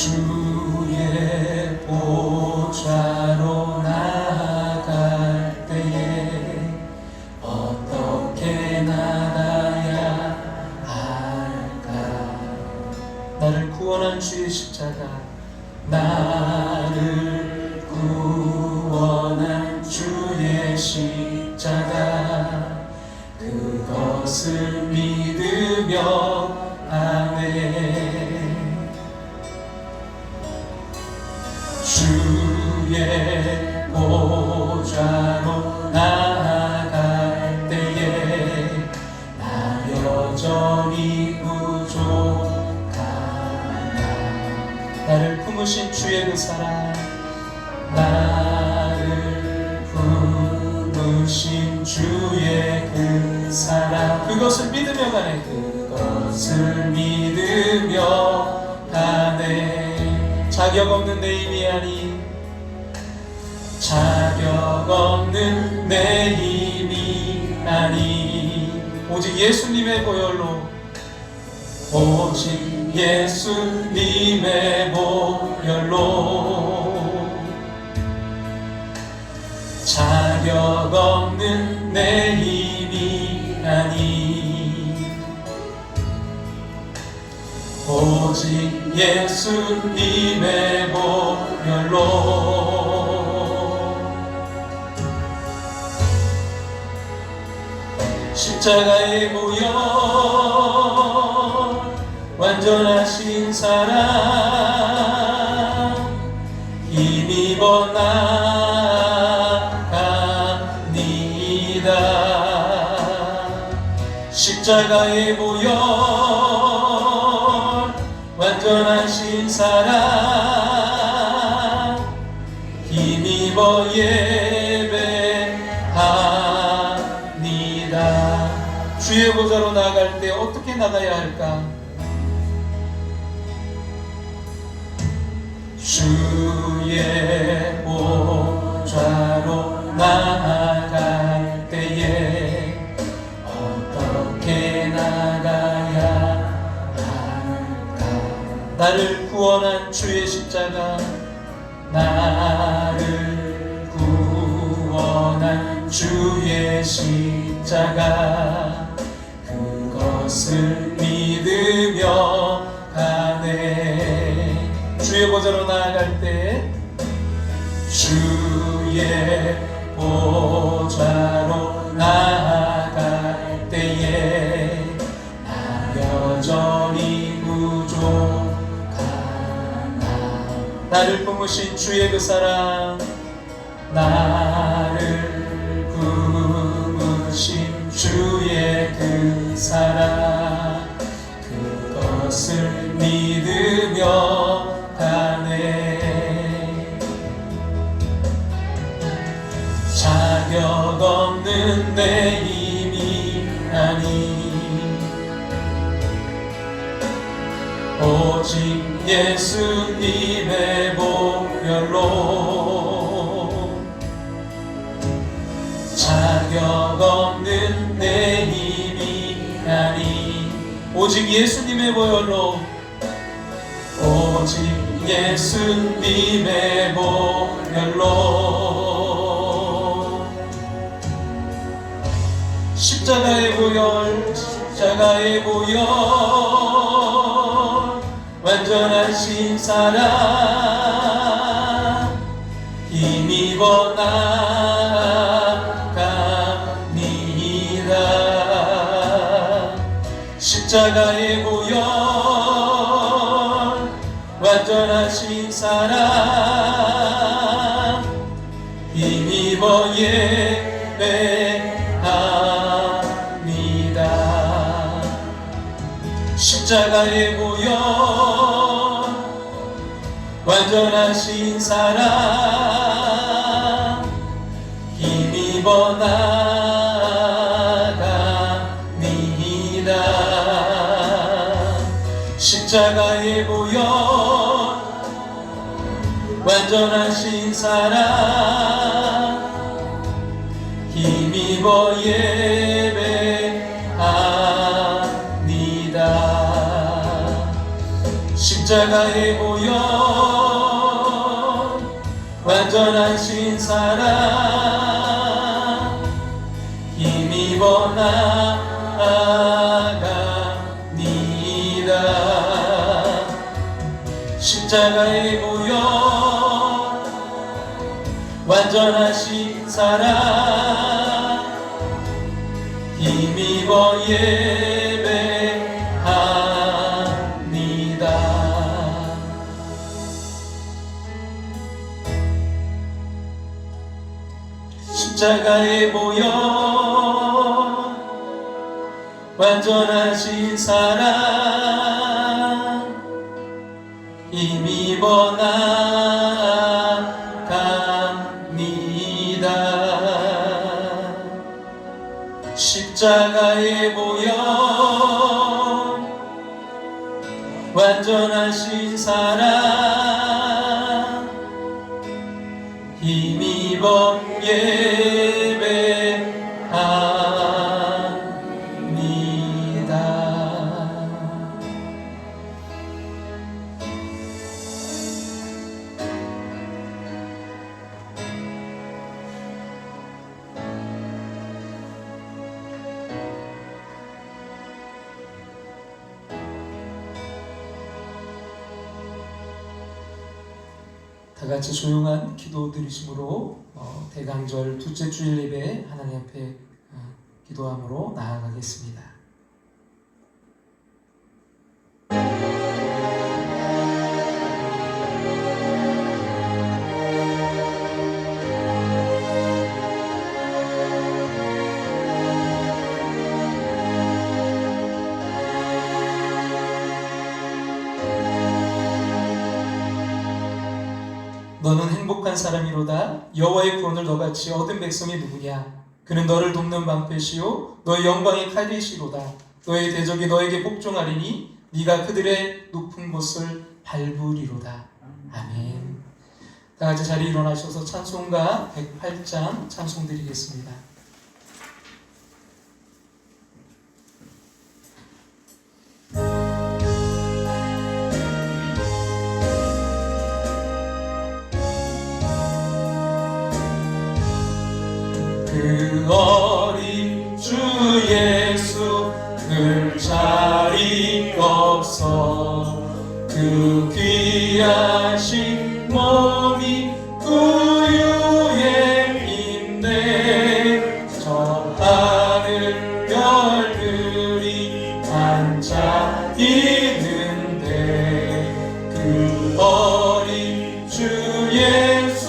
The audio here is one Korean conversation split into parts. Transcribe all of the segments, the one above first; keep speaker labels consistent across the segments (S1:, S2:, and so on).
S1: 주의 보좌로 나아갈 때에 어떻게 나가야 할까? 나를 구원한 주의 십자가, 나를 구원한 주의 십자가, 그것을 믿으며 아멘. 주의 보좌로 나아갈 때에 나 여전히 부족하다. 나를 품으신 주의 그 사랑, 나를 품으신 주의 그 사랑, 그것을 믿으며 가네. 그것을 믿으며 가네. 자격 없는 내 힘이 아니, 자격 없는 내 힘이 아니, 오직 예수님의 보혈로, 오직 예수님의 보혈로, 자격 없는 내 힘이 아니, 오직 예수님의 보혈로. 십자가의 보혈, 완전하신 사랑, 힘입어 나갑니다. 십자가의 보혈, 완전하신 사랑, 힘입어 예배합니다. 주의 보좌로 나아갈 때 어떻게 나가야 할까? 주의 보좌로 나아갈 때에 어떻게 나가야 할까? 나를 구원한 주의 십자가, 나를 구원한 주의 십자가, 그것을 믿으며 가네. 주의 보좌로 나아갈 때, 주의 보좌로 나아갈 때에 나 여전히 부족하나. 나를 품으신 주의 그 사랑, 나를 품으신 주의 그 사랑, 그것을 믿으며 가네. 자격 없는 내 힘이 아니, 오직 예수님의 보혈로, 자격 없는 내 힘이 아니, 오직 예수님의 보혈로, 오직 예수님의 보혈로. 십자가의 보혈, 십자가의 보혈, 완전하신 사랑, 힘입어 나갑니다. 십자가의 보혈, 완전하신 사랑, 힘입어 예배합니다. 십자가의 보혈, 완전하신 사랑, 힘입어 나갑니다. 십자가의 보혈, 완전하신 사랑, 힘입어 예배합니다. 십자가에 모여 완전하신 사랑 힘입어 나아갑니다. 십자가에 모여 완전하신 사랑 힘입어 예배합니다. 십자가에 모여 완전하신 사랑 힘입어 나아갑니다. 십자가에 모여 완전하신 사랑 힘입어 예배합니다. 다 같이 조용한 기도 드리심으로 대강절 둘째 주일 예배 하나님 앞에 기도함으로 나아가겠습니다. 너는 행복한 사람이로다. 여호와의 구원을 너같이 얻은 백성이 누구냐? 그는 너를 돕는 방패시요 너의 영광의 칼이시로다. 너의 대적이 너에게 복종하리니 네가 그들의 높은 곳을 밟으리로다. 아멘. 다 같이 자리에 일어나셔서 찬송가 108장 찬송 드리겠습니다. 그 어린 주 예수 늘 자리 없어 그 귀하신 몸이 우유의 힘내 저 하늘 별들이 반짝이는데 그 어린 주 예수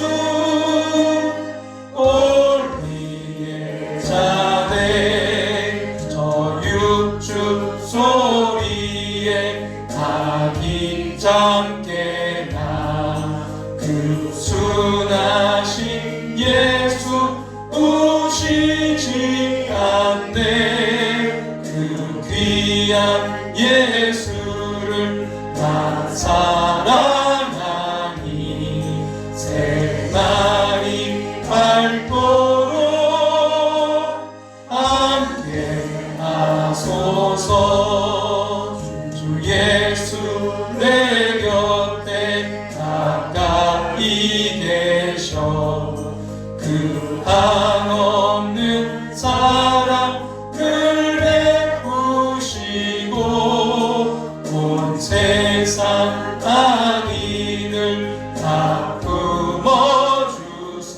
S1: 소리에 닭이 잠게 나 그 순하신 예수 우시지 않네. 그 귀한 예수를 나 사랑하니 새 날이 밝도록 함께 하소서. 주 예수 내 곁에 가까이 계셔 그 한없는 사랑을 베푸시고 온 세상 악인을 다 품어주사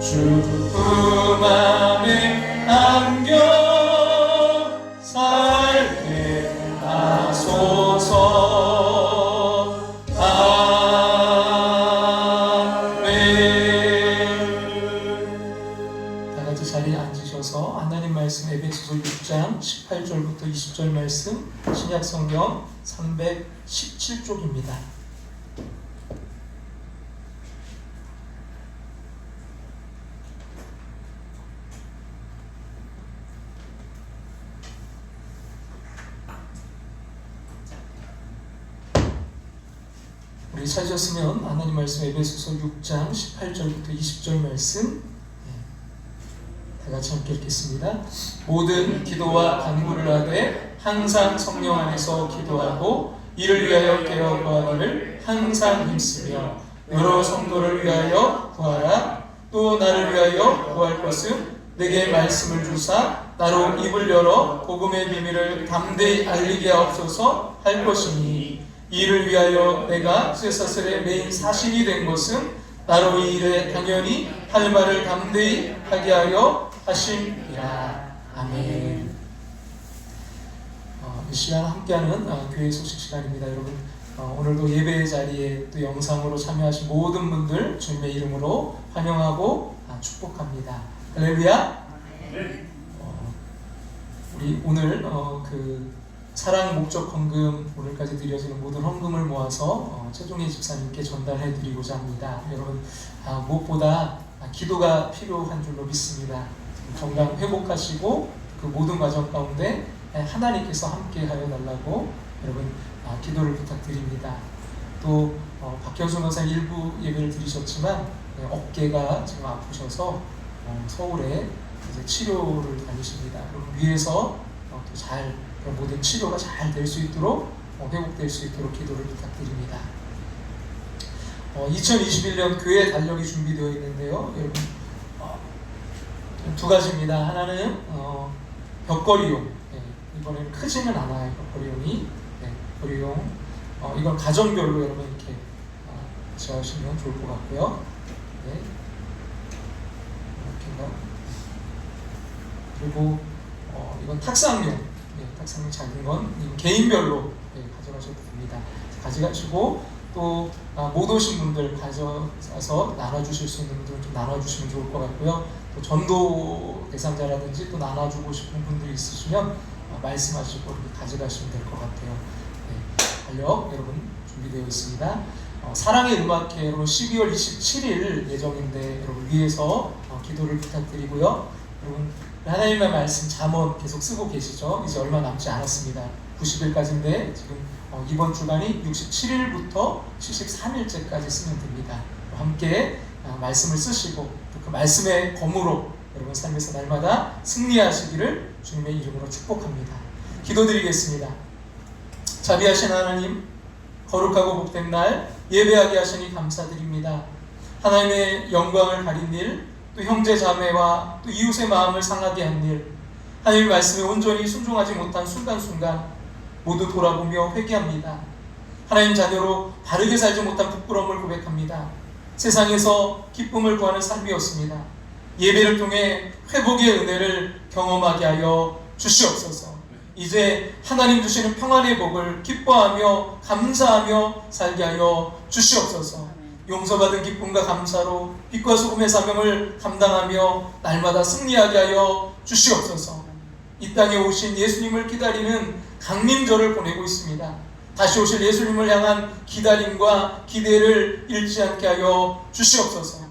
S1: 주 품 안에 안겨 살게 하소서. 아멘. 다 같이 자리에 앉으셔서 하나님 말씀 에베소서 6장 18절부터 20절 말씀 신약성경 317쪽입니다. 우리 찾으셨으면 하나님 말씀 에베소서 6장 18절부터 20절 말씀 다 같이 함께 읽겠습니다. 모든 기도와 간구를 하되 항상 성령 안에서 기도하고 이를 위하여 깨어 구하기를 항상 힘쓰며 여러 성도를 위하여 구하라. 또 나를 위하여 구할 것은 내게 말씀을 주사 나로 입을 열어 복음의 비밀을 담대히 알리게 하옵소서 할 것이니, 이를 위하여 내가 쇠사슬에 매인 사신이 된 것은 나로 이 일에 당연히 할 말을 담대히 하게 하려 하심이라. 아멘. 이 시간 함께하는 교회 소식 시간입니다. 여러분, 오늘도 예배 자리에 또 영상으로 참여하신 모든 분들 주님의 이름으로 환영하고 축복합니다. 할렐루야. 우리 오늘 그 사랑 목적 헌금, 오늘까지 드려지는 모든 헌금을 모아서 최종희 집사님께 전달해 드리고자 합니다. 여러분, 무엇보다 기도가 필요한 줄로 믿습니다. 건강 회복하시고 그 모든 과정 가운데 하나님께서 함께 하여 달라고 여러분 기도를 부탁드립니다. 또 박현수 목사님 일부 예배를 드리셨지만 어깨가 지금 아프셔서 서울에 이제 치료를 다니십니다. 여러분 위에서 잘 모든 치료가 잘 될 수 있도록 회복될 수 있도록 기도를 부탁드립니다. 2021년 교회 달력이 준비되어 있는데요. 여러분 두 가지입니다. 하나는 벽걸이용. 이번에는 크지는 않아요. 벽걸이용이. 벽걸이용. 이건 가정별로 여러분 이렇게 지어주시면 좋을 것 같고요. 네. 이렇게인가? 그리고 이건 탁상용. 탁상용 작은 건 개인별로 가져가셔도 됩니다. 가져가시고 또 못 오신 분들 가져가서 나눠주실 수 있는 분들은 좀 나눠주시면 좋을 것 같고요. 또 전도 대상자라든지 또 나눠주고 싶은 분들이 있으시면 말씀하시고 이렇게 가져가시면 될 것 같아요. 달력 여러분 준비되어 있습니다. 사랑의 음악회 여러분 12월 27일 예정인데 여러분 위에서 기도를 부탁드리고요. 여러분 하나님의 말씀 잠언 계속 쓰고 계시죠? 이제 얼마 남지 않았습니다. 90일까지인데 지금 이번 주간이 67일부터 73일째까지 쓰면 됩니다. 함께 말씀을 쓰시고 그 말씀의 검으로 여러분 삶에서 날마다 승리하시기를 주님의 이름으로 축복합니다. 기도드리겠습니다. 자비하신 하나님, 거룩하고 복된 날 예배하게 하시니 감사드립니다. 하나님의 영광을 가린 일, 또 형제 자매와 또 이웃의 마음을 상하게 한 일, 하나님의 말씀에 온전히 순종하지 못한 순간순간 모두 돌아보며 회개합니다. 하나님 자녀로 바르게 살지 못한 부끄러움을 고백합니다. 세상에서 기쁨을 구하는 삶이었습니다. 예배를 통해 회복의 은혜를 경험하게 하여 주시옵소서. 이제 하나님 주시는 평안의 복을 기뻐하며 감사하며 살게 하여 주시옵소서. 용서받은 기쁨과 감사로 빛과 소금의 사명을 감당하며 날마다 승리하게 하여 주시옵소서. 이 땅에 오신 예수님을 기다리는 강림절을 보내고 있습니다. 다시 오실 예수님을 향한 기다림과 기대를 잃지 않게 하여 주시옵소서.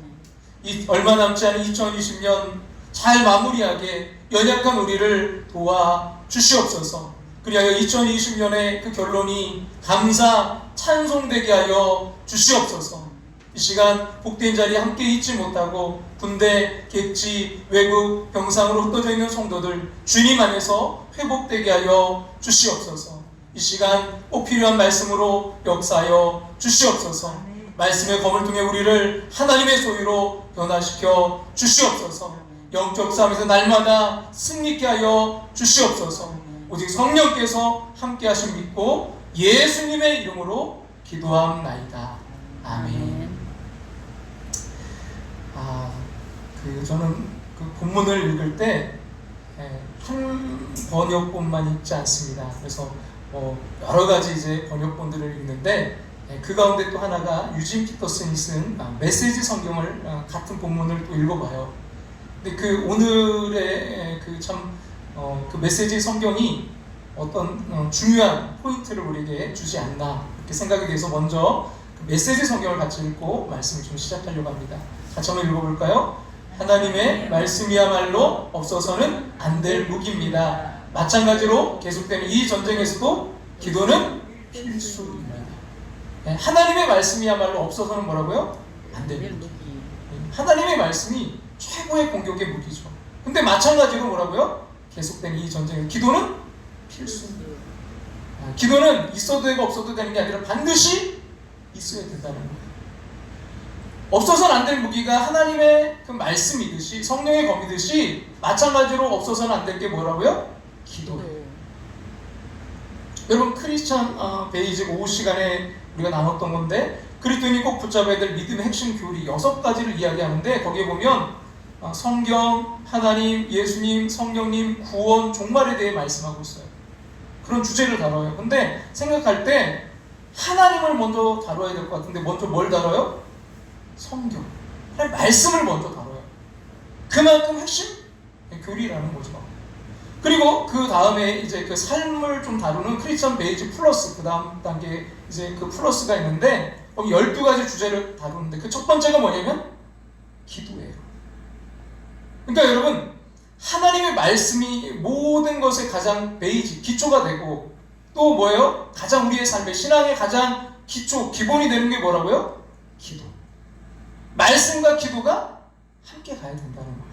S1: 얼마 남지 않은 2020년 잘 마무리하게 연약한 우리를 도와 주시옵소서. 그리하여 2020년의 그 결론이 감사, 찬송되게 하여 주시옵소서. 이 시간 복된 자리에 함께 있지 못하고 군대, 객지, 외국, 병상으로 흩어져 있는 성도들 주님 안에서 회복되게 하여 주시옵소서. 이 시간 꼭 필요한 말씀으로 역사하여 주시옵소서. 말씀의 검을 통해 우리를 하나님의 소유로 변화시켜 주시옵소서. 영적 싸움에서 날마다 승리케 하여 주시옵소서. 오직 성령께서 함께 하심 믿고 예수님의 이름으로 기도함나이다. 아멘. 저는 그 본문을 읽을 때 한 번역본만 읽지 않습니다. 그래서 여러 가지 이제 번역본들을 읽는데 그 가운데 또 하나가 유진 피터슨이 쓴 메시지 성경을 같은 본문을 또 읽어봐요. 근데 그 오늘의 그 메시지 성경이 어떤 중요한 포인트를 우리에게 주지 않나 이렇게 생각이 돼서 먼저 그 메시지 성경을 같이 읽고 말씀을 좀 시작하려고 합니다. 같이 한번 읽어볼까요? 하나님의 말씀이야말로 없어서는 안 될 무기입니다. 마찬가지로 계속되는 이 전쟁에서도 기도는 필수입니다. 하나님의 말씀이야말로 없어서는 뭐라고요? 안 될 무기. 하나님의 말씀이 최고의 공격의 무기죠. 근데 마찬가지로 뭐라고요? 계속되는 이 전쟁에서 기도는 필수입니다. 기도는 있어도 되고 없어도 되는 게 아니라 반드시 있어야 된다는 거예요. 없어서는 안 될 무기가 하나님의 그 말씀이듯이 성령의 검이듯이 마찬가지로 없어서는 안 될 게 뭐라고요? 기도예요. 여러분 크리스천 베이직 오후 시간에 우리가 나눴던 건데 그리스도인이 꼭 붙잡아야 될 믿음의 핵심 교리 6가지를 이야기하는데 거기에 보면 성경, 하나님, 예수님, 성령님, 구원, 종말에 대해 말씀하고 있어요. 그런 주제를 다뤄요. 근데 생각할 때 하나님을 먼저 다뤄야 될 것 같은데 먼저 뭘 다뤄요? 성경, 하나님 말씀을 먼저 다뤄요. 그만큼 핵심 교리라는 거죠. 그리고 그 다음에 이제 그 삶을 좀 다루는 크리스천 베이직 플러스 그 다음 단계 이제 그 플러스가 있는데 거기 12가지 주제를 다루는데 그 첫 번째가 뭐냐면 기도예요. 그러니까 여러분 하나님의 말씀이 모든 것의 가장 베이직 기초가 되고 또 뭐예요? 가장 우리의 삶의 신앙의 가장 기초 기본이 되는 게 뭐라고요? 기도. 말씀과 기도가 함께 가야 된다는 거예요.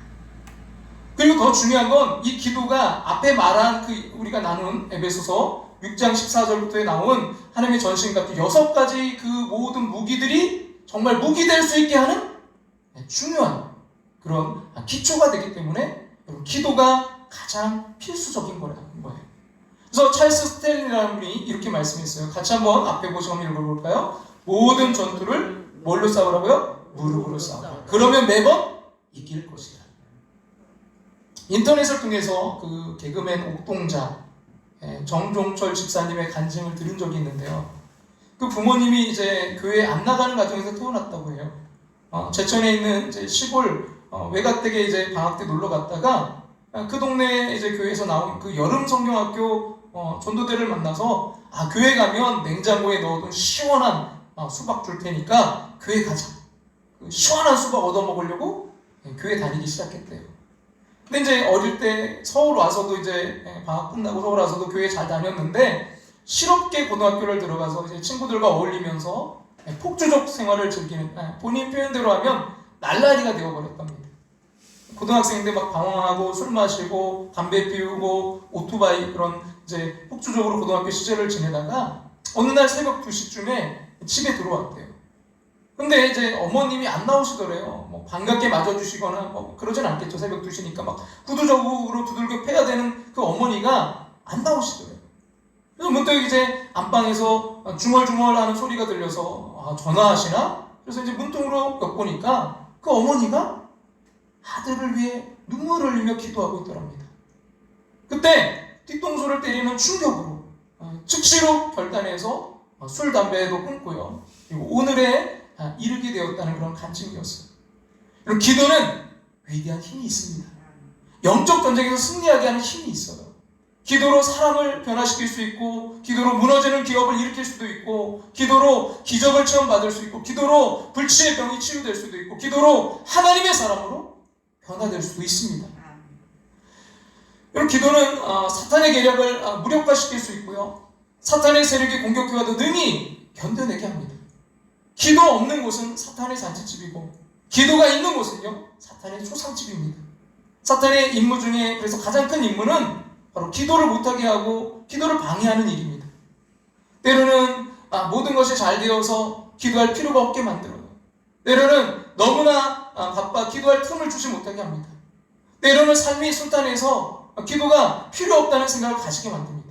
S1: 그리고 더 중요한 건 이 기도가 앞에 말한 그 우리가 나눈 에베소서 6장 14절부터에 나온 하나님의 전신갑주 6가지 그 모든 무기들이 정말 무기 될 수 있게 하는 중요한 그런 기초가 되기 때문에 기도가 가장 필수적인 거예요. 그래서 찰스 스탠리라는 분이 이렇게 말씀했어요. 같이 한번 앞에 보시고 한번 읽어볼까요? 모든 전투를 뭘로 싸우라고요? 무릎으로 싸우라. 그러면 매번 이길 것이다. 인터넷을 통해서 그 개그맨 옥동자 정종철 집사님의 간증을 들은 적이 있는데요. 그 부모님이 이제 교회 안 나가는 가정에서 태어났다고 해요. 제천에 있는 이제 시골 외갓댁에 이제 방학 때 놀러 갔다가 그 동네 이제 교회에서 나온 그 여름 성경학교 전도대를 만나서 교회 가면 냉장고에 넣어둔 시원한 수박 줄 테니까 교회 가자. 그 시원한 수박 얻어 먹으려고 교회 다니기 시작했대요. 근데 이제 어릴 때 서울 와서도 이제 방학 끝나고 서울 와서도 교회 잘 다녔는데 실업계 고등학교를 들어가서 이제 친구들과 어울리면서 폭주적 생활을 즐기는 본인 표현대로 하면 날라리가 되어버렸답니다. 고등학생인데 막 방황하고 술 마시고 담배 피우고 오토바이 그런 이제 폭주적으로 고등학교 시절을 지내다가 어느 날 새벽 2시쯤에 집에 들어왔대요. 근데 이제 어머님이 안 나오시더래요. 뭐 반갑게 맞아주시거나 뭐 그러진 않겠죠. 새벽 2시니까 막 구두적으로 두들겨 패야 되는 그 어머니가 안 나오시더래요. 그래서 문득 이제 안방에서 중얼중얼하는 소리가 들려서 전화하시나? 그래서 이제 문틈으로 엿보니까 그 어머니가 아들을 위해 눈물을 흘리며 기도하고 있더랍니다. 그때 뒤통수를 때리는 충격으로 즉시로 결단해서 술, 담배도 끊고요. 그리고 오늘에 이르게 되었다는 그런 간증이었어요. 그리고 기도는 위대한 힘이 있습니다. 영적 전쟁에서 승리하게 하는 힘이 있어요. 기도로 사람을 변화시킬 수 있고, 기도로 무너지는 기업을 일으킬 수도 있고, 기도로 기적을 체험받을 수 있고, 기도로 불치의 병이 치유될 수도 있고, 기도로 하나님의 사람으로 변화될 수도 있습니다. 여러분, 기도는 사탄의 계략을 무력화시킬 수 있고요. 사탄의 세력이 공격해와도 능히 견뎌내게 합니다. 기도 없는 곳은 사탄의 잔치집이고 기도가 있는 곳은요 사탄의 초상집입니다. 사탄의 임무 중에 그래서 가장 큰 임무는 바로 기도를 못하게 하고 기도를 방해하는 일입니다. 때로는 모든 것이 잘 되어서 기도할 필요가 없게 만들어요. 때로는 너무나 바빠 기도할 틈을 주지 못하게 합니다. 때로는 삶이 순탄해서 기도가 필요 없다는 생각을 가지게 만듭니다.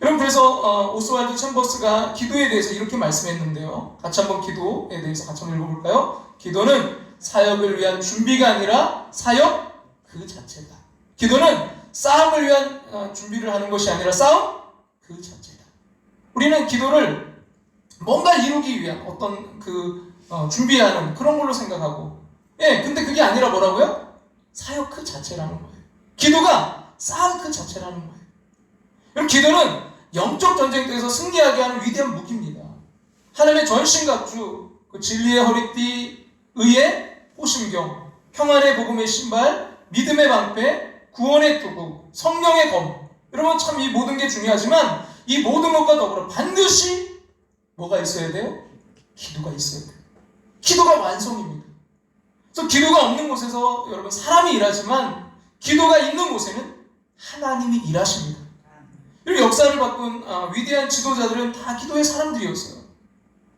S1: 여러분 그래서 오스왈드 챔버스가 기도에 대해서 이렇게 말씀했는데요. 같이 한번 기도에 대해서 같이 한번 읽어볼까요? 기도는 사역을 위한 준비가 아니라 사역 그 자체다. 기도는 싸움을 위한 준비를 하는 것이 아니라 싸움 그 자체다. 우리는 기도를 뭔가 이루기 위한 어떤 준비하는 그런 걸로 생각하고 근데 그게 아니라 뭐라고요? 사역 그 자체라는 거예요. 기도가 싸움 그 자체라는 거예요. 여러분 기도는 영적 전쟁터에서 승리하게 하는 위대한 무기입니다. 하나님의 전신갑주, 그 진리의 허리띠, 의의 호심경, 평안의 복음의 신발, 믿음의 방패, 구원의 투구, 성령의 검. 여러분 참 이 모든 게 중요하지만 이 모든 것과 더불어 반드시 뭐가 있어야 돼요? 기도가 있어야 돼요. 기도가 완성입니다. 그래서 기도가 없는 곳에서 여러분 사람이 일하지만 기도가 있는 곳에는 하나님이 일하십니다. 그리고 역사를 바꾼 위대한 지도자들은 다 기도의 사람들이었어요.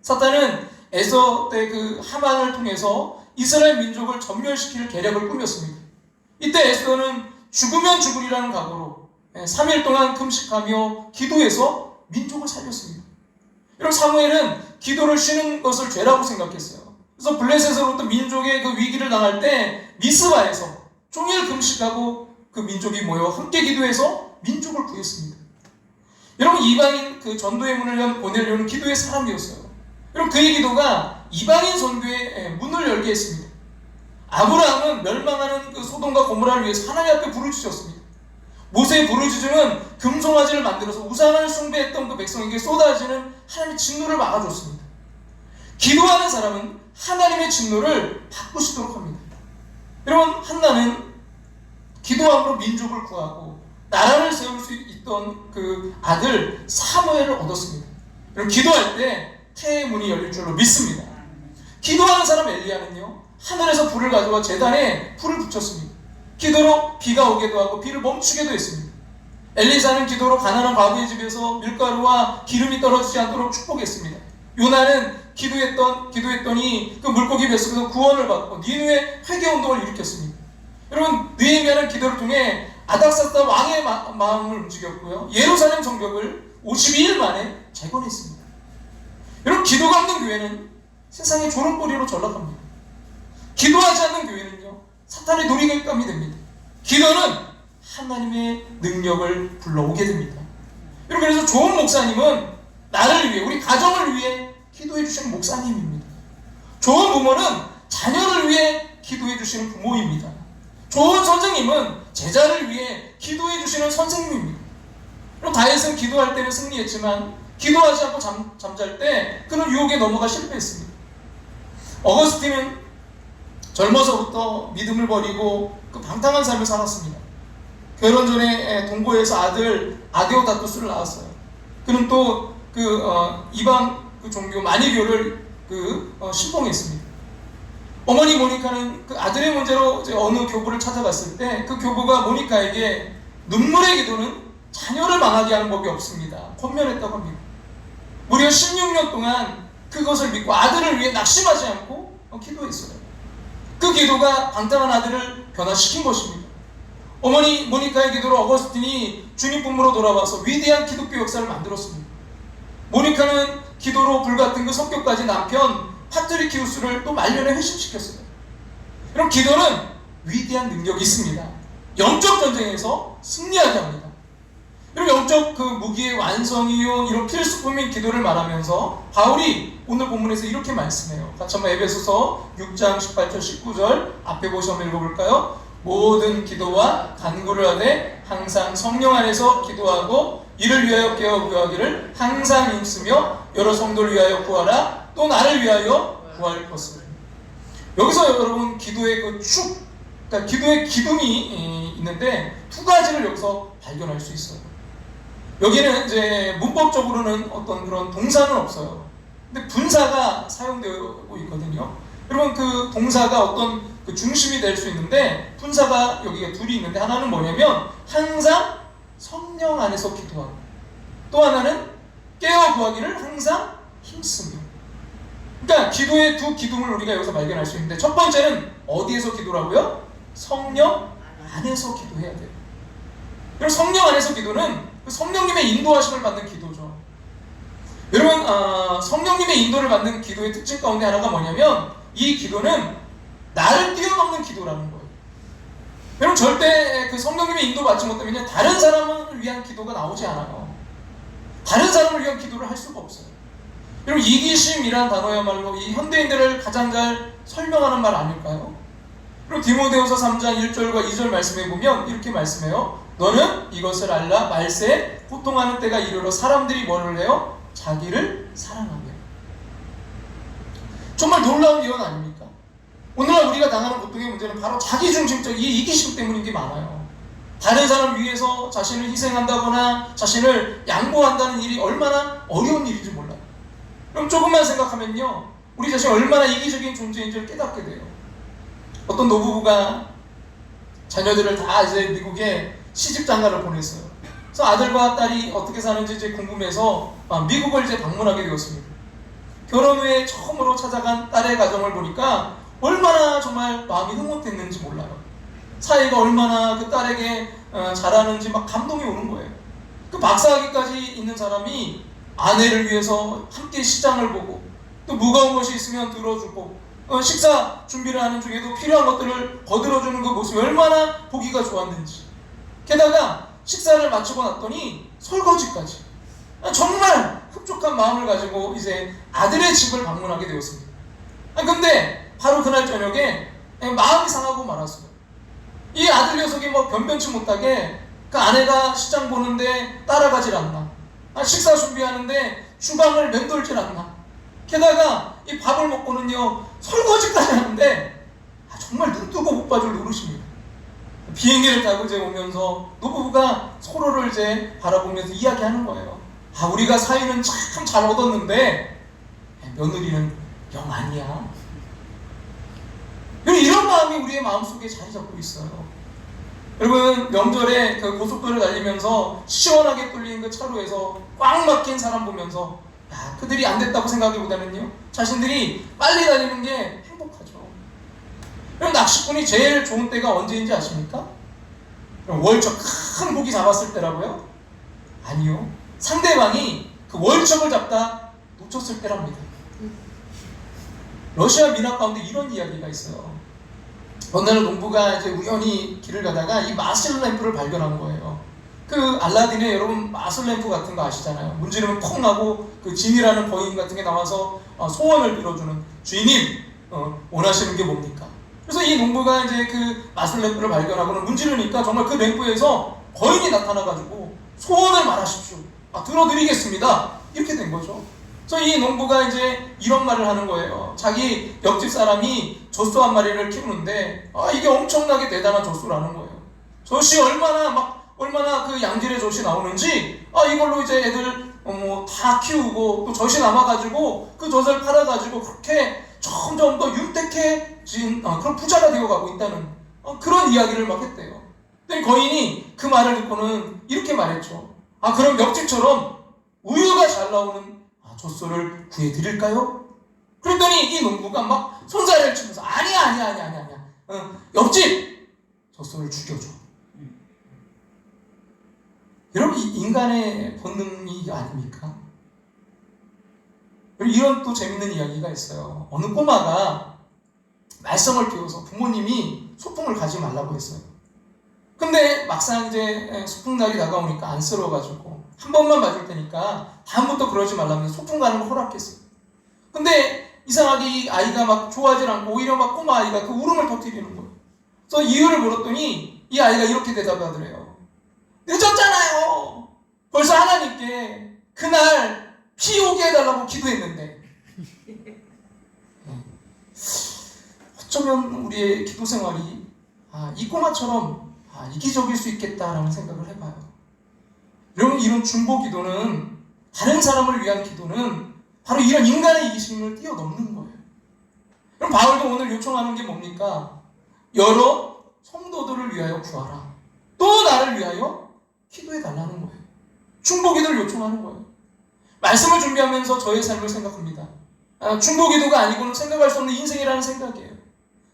S1: 사탄은 에서 때 그 하만을 통해서 이스라엘 민족을 전멸시킬 계략을 꾸몄습니다. 이때 에스더는 죽으면 죽으리라는 각오로 3일 동안 금식하며 기도해서 민족을 살렸습니다. 여러분, 사무엘은 기도를 쉬는 것을 죄라고 생각했어요. 그래서 블레셋으로부터 민족의 그 위기를 당할 때 미스바에서 종일 금식하고 그 민족이 모여 함께 기도해서 민족을 구했습니다. 여러분, 이방인 그 전도의 문을 보내려는 기도의 사람이었어요. 여러분, 그의 기도가 이방인 선교의 문을 열게 했습니다. 아브라함은 멸망하는 그 소돔과 고모라를 위해서 하나님 앞에 부르짖었습니다. 모세의 부르짖음은 금송아지를 만들어서 우상을 숭배했던 그 백성에게 쏟아지는 하나님의 진노를 막아줬습니다. 기도하는 사람은 하나님의 진노를 바꾸시도록 합니다. 여러분, 한나는 기도함으로 민족을 구하고 나라를 세울 수 있던 그 아들 사무엘을 얻었습니다. 여러분, 기도할 때 태의 문이 열릴 줄로 믿습니다. 기도하는 사람 엘리야는요, 하늘에서 불을 가져와 제단에 불을 붙였습니다. 기도로 비가 오게도 하고 비를 멈추게도 했습니다. 엘리사는 기도로 가난한 과부의 집에서 밀가루와 기름이 떨어지지 않도록 축복했습니다. 요나는 기도했더니 그 물고기 뱃속에서 구원을 받고 니느웨 회개운동을 일으켰습니다. 여러분, 느헤미야는 기도를 통해 아닥사스다 왕의 마음을 움직였고요, 예루살렘 성벽을 52일 만에 재건했습니다. 여러분, 기도가 없는 교회는 세상의 조롱거리로 전락합니다. 기도하지 않는 교회는요, 사탄의 놀이감이 됩니다. 기도는 하나님의 능력을 불러오게 됩니다. 여러분, 그래서 좋은 목사님은 나를 위해, 우리 가정을 위해 기도해 주시는 목사님입니다. 좋은 부모는 자녀를 위해 기도해 주시는 부모입니다. 좋은 선생님은 제자를 위해 기도해 주시는 선생님입니다. 그럼 다윗은 기도할 때는 승리했지만 기도하지 않고 잠잘 때 그는 유혹에 넘어가 실패했습니다. 어거스틴은 젊어서부터 믿음을 버리고 그 방탕한 삶을 살았습니다. 결혼 전에 동고에서 아들 아데오다투스를 낳았어요. 그는 또 이방 종교 마니교를 신봉했습니다. 어머니 모니카는 그 아들의 문제로 어느 교부를 찾아갔을 때 그 교부가 모니카에게 눈물의 기도는 자녀를 망하게 하는 법이 없습니다, 권면했다고 합니다. 무려 16년 동안 그것을 믿고 아들을 위해 낙심하지 않고 기도했어요. 그 기도가 방탕한 아들을 변화시킨 것입니다. 어머니 모니카의 기도로 어거스틴이 주님 품으로 돌아와서 위대한 기독교 역사를 만들었습니다. 모니카는 기도로 불같은 그 성격까지 남편 파트리키우스를 또 말년에 회심시켰어요. 그럼 기도는 위대한 능력이 있습니다. 영적 전쟁에서 승리하게 합니다. 여러분, 영적 그 무기의 완성이요, 이런 필수품인 기도를 말하면서 바울이 오늘 본문에서 이렇게 말씀해요. 같이 한번 에베소서 6장 18절 19절 앞에 보시 한번 읽어볼까요? 모든 기도와 간구를 하되 항상 성령 안에서 기도하고 이를 위하여 깨어 구하기를 항상 힘쓰며 여러 성도를 위하여 구하라. 또 나를 위하여 구할 것을. 여기서 여러분, 기도의 그러니까 기도의 기둥이 있는데 두 가지를 여기서 발견할 수 있어요. 여기는 이제 문법적으로는 어떤 그런 동사는 없어요. 근데 분사가 사용되고 있거든요. 여러분, 그 동사가 어떤 그 중심이 될 수 있는데 분사가 여기가 둘이 있는데 하나는 뭐냐면 항상 성령 안에서 기도하고, 또 하나는 깨어 구하기를 항상 힘쓰며. 그러니까 기도의 두 기둥을 우리가 여기서 발견할 수 있는데 첫 번째는 어디에서 기도라고요? 성령 안에서 기도해야 돼요. 그리고 성령 안에서 기도는 그 성령님의 인도하심을 받는 기도죠. 여러분, 성령님의 인도를 받는 기도의 특징 가운데 하나가 뭐냐면 이 기도는 나를 뛰어넘는 기도라는 거예요. 여러분, 절대 그 성령님의 인도 받지 못하면 다른 사람을 위한 기도가 나오지 않아요. 다른 사람을 위한 기도를 할 수가 없어요. 여러분, 이기심이라는 단어야말로 이 현대인들을 가장 잘 설명하는 말 아닐까요? 그리고 디모데후서 3장 1절과 2절 말씀해 보면 이렇게 말씀해요. 너는 이것을 알라. 말세에 고통하는 때가 이르러 사람들이 뭐를 해요? 자기를 사랑하며. 정말 놀라운 예언 아닙니까? 오늘날 우리가 당하는 고통의 문제는 바로 자기중심적 이 이기심 때문인 게 많아요. 다른 사람을 위해서 자신을 희생한다거나 자신을 양보한다는 일이 얼마나 어려운 일인지 몰라요. 그럼 조금만 생각하면요, 우리 자신이 얼마나 이기적인 존재인지를 깨닫게 돼요. 어떤 노부부가 자녀들을 다 이제 미국에 시집장가를 보냈어요. 그래서 아들과 딸이 어떻게 사는지 이제 궁금해서 미국을 이제 방문하게 되었습니다. 결혼 후에 처음으로 찾아간 딸의 가정을 보니까 얼마나 정말 마음이 흐뭇했는지 몰라요. 사이가 얼마나 그 딸에게 잘하는지 막 감동이 오는 거예요. 그 박사학위까지 있는 사람이 아내를 위해서 함께 시장을 보고 또 무거운 것이 있으면 들어주고 식사 준비를 하는 중에도 필요한 것들을 거들어주는 그 모습이 얼마나 보기가 좋았는지. 게다가 식사를 마치고 났더니 설거지까지. 정말 흡족한 마음을 가지고 이제 아들의 집을 방문하게 되었습니다. 근데 바로 그날 저녁에 마음이 상하고 말았어요. 이 아들 녀석이 뭐 변변치 못하게 그 아내가 시장 보는데 따라가질 않나, 식사 준비하는데 주방을 맴돌질 않나, 게다가 이 밥을 먹고는요 설거지까지 하는데 정말 눈 뜨고 못 봐줄 노릇입니다. 비행기를 타고 이제 오면서 노부부가 서로를 이제 바라보면서 이야기하는 거예요. 우리가 사이는 참 잘 얻었는데 며느리는 영 아니야. 이런 마음이 우리의 마음속에 자리 잡고 있어요. 여러분, 명절에 그 고속도로를 달리면서 시원하게 뚫린 그 차로에서 꽉 막힌 사람 보면서 그들이 안 됐다고 생각하기보다는요 자신들이 빨리 달리는 게 행복하죠. 그럼 낚시꾼이 제일 좋은 때가 언제인지 아십니까? 월척 큰 고기 잡았을 때라고요? 아니요, 상대방이 그 월척을 잡다 놓쳤을 때랍니다. 러시아 민학 가운데 이런 이야기가 있어요. 어느 날 농부가 이제 우연히 길을 가다가 이 마술 램프를 발견한 거예요. 그 알라딘의 여러분 마술 램프 같은 거 아시잖아요. 문지르면 펑 나고 그 진이라는 거인 같은 게 나와서 소원을 빌어주는, 주인님 원하시는 게 뭡니까? 그래서 이 농부가 이제 그 마술 램프를 발견하고는 문지르니까 정말 그 램프에서 거인이 나타나가지고 소원을 말하십시오. 들어드리겠습니다. 이렇게 된 거죠. 그래서 이 농부가 이제 이런 말을 하는 거예요. 자기 옆집 사람이 젖소 한 마리를 키우는데 이게 엄청나게 대단한 젖소라는 거예요. 젖이 얼마나 그 양질의 젖이 나오는지 이걸로 이제 애들 다 키우고 또 젖이 남아가지고 그 젖을 팔아가지고 그렇게 점점 더 윤택해진 그런 부자가 되어가고 있다는 그런 이야기를 막 했대요. 근데 거인이 그 말을 듣고는 이렇게 말했죠. 그럼 옆집처럼 우유가 잘 나오는 젖소를 구해드릴까요? 그랬더니 이 농부가 막 손사래를 치면서 아니야. 옆집 젖소를 죽여줘. 여러분, 이 인간의 본능이 아닙니까? 이런 또 재밌는 이야기가 있어요. 어느 꼬마가 말썽을 피워서 부모님이 소풍을 가지 말라고 했어요. 근데 막상 이제 소풍날이 다가오니까 안쓰러워가지고 한 번만 맞을 테니까 다음부터 그러지 말라면서 소풍 가는 걸 허락했어요. 근데 이상하게 이 아이가 막 좋아하지 않고 오히려 막 꼬마 아이가 그 울음을 터뜨리는 거예요. 그래서 이유를 물었더니 이 아이가 이렇게 대답하더래요. 늦었잖아요. 벌써 하나님께 그날 피 오게 해달라고 기도했는데. 어쩌면 우리의 기도 생활이 이 꼬마처럼 이기적일 수 있겠다라는 생각을 해봐요. 여러분, 이런 중보 기도는, 다른 사람을 위한 기도는 바로 이런 인간의 이기심을 뛰어넘는 거예요. 그럼 바울도 오늘 요청하는 게 뭡니까? 여러 성도들을 위하여 구하라. 또 나를 위하여 기도해 달라는 거예요. 중보 기도를 요청하는 거예요. 말씀을 준비하면서 저의 삶을 생각합니다. 중보 기도가 아니고는 생각할 수 없는 인생이라는 생각이에요.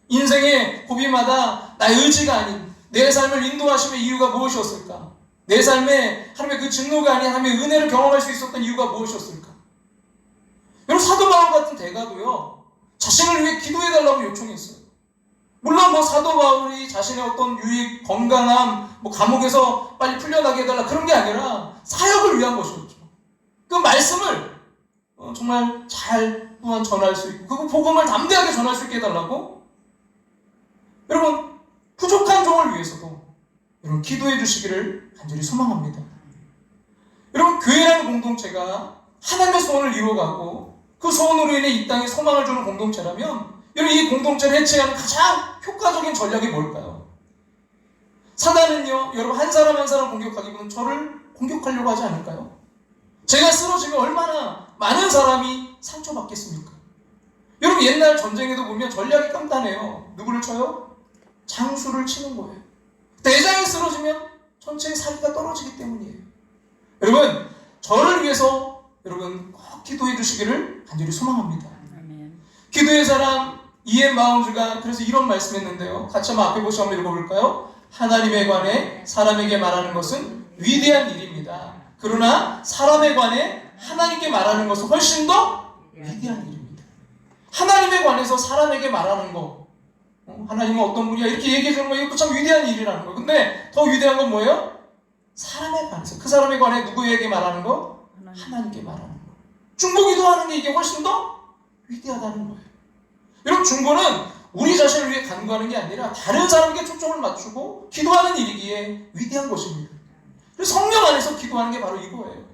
S1: 인생의 고비마다 나의 의지가 아닌 내 삶을 인도하심의 이유가 무엇이었을까? 내 삶에 하나님의 그 진노가 아닌 하나님의 은혜를 경험할 수 있었던 이유가 무엇이었을까? 여러분, 사도 바울 같은 대가도요 자신을 위해 기도해달라고 요청했어요. 물론 사도 바울이 자신의 어떤 유익, 건강함, 감옥에서 빨리 풀려나게 해달라 그런 게 아니라 사역을 위한 것이었죠. 그 말씀을 정말 잘 또한 전할 수 있고 그 복음을 담대하게 전할 수 있게 해달라고. 여러분, 부족한 종을 위해서도 여러분 기도해 주시기를 간절히 소망합니다. 여러분, 교회라는 공동체가 하나님의 소원을 이루어가고 그 소원으로 인해 이 땅에 소망을 주는 공동체라면 여러분, 이 공동체를 해체하는 가장 효과적인 전략이 뭘까요? 사단은요, 여러분, 한 사람 한 사람 공격하기보다는 저를 공격하려고 하지 않을까요? 제가 쓰러지면 얼마나 많은 사람이 상처받겠습니까? 여러분, 옛날 전쟁에도 보면 전략이 깐단해요. 누구를 쳐요? 장수를 치는 거예요. 대장이 쓰러지면 전체의 사기가 떨어지기 때문이에요. 여러분, 저를 위해서 여러분 꼭 기도해 주시기를 간절히 소망합니다. 기도의 사람 이엔 마운즈가 그래서 이런 말씀했는데요. 같이 한번 앞에 보시고 한번 읽어볼까요? 하나님에 관해 사람에게 말하는 것은 위대한 일입니다. 그러나 사람에 관해 하나님께 말하는 것은 훨씬 더 위대한 일입니다. 하나님에 관해서 사람에게 말하는 거, 하나님은 어떤 분이야 이렇게 얘기해 주는 거, 이것도 참 위대한 일이라는 거. 근데 더 위대한 건 뭐예요? 사람에 관해서, 그 사람에 관해 누구에게 말하는 거? 하나님께 말하는 거. 중보기도 하는 게 이게 훨씬 더 위대하다는 거예요. 여러분, 중보는 우리 자신을 위해 간구하는 게 아니라 다른 사람에게 초점을 맞추고 기도하는 일이기에 위대한 것입니다. 그래서 성령 안에서 기도하는 게 바로 이거예요.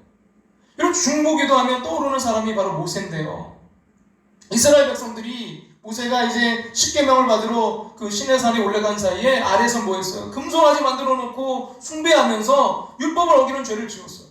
S1: 여러분, 중보기도 하면 떠오르는 사람이 바로 모세인데요. 이스라엘 백성들이 모세가 이제 십계명을 받으러 그 시내산에 올라간 사이에 아래에서 뭐 했어요? 금송아지 만들어 놓고 숭배하면서 율법을 어기는 죄를 지었어요.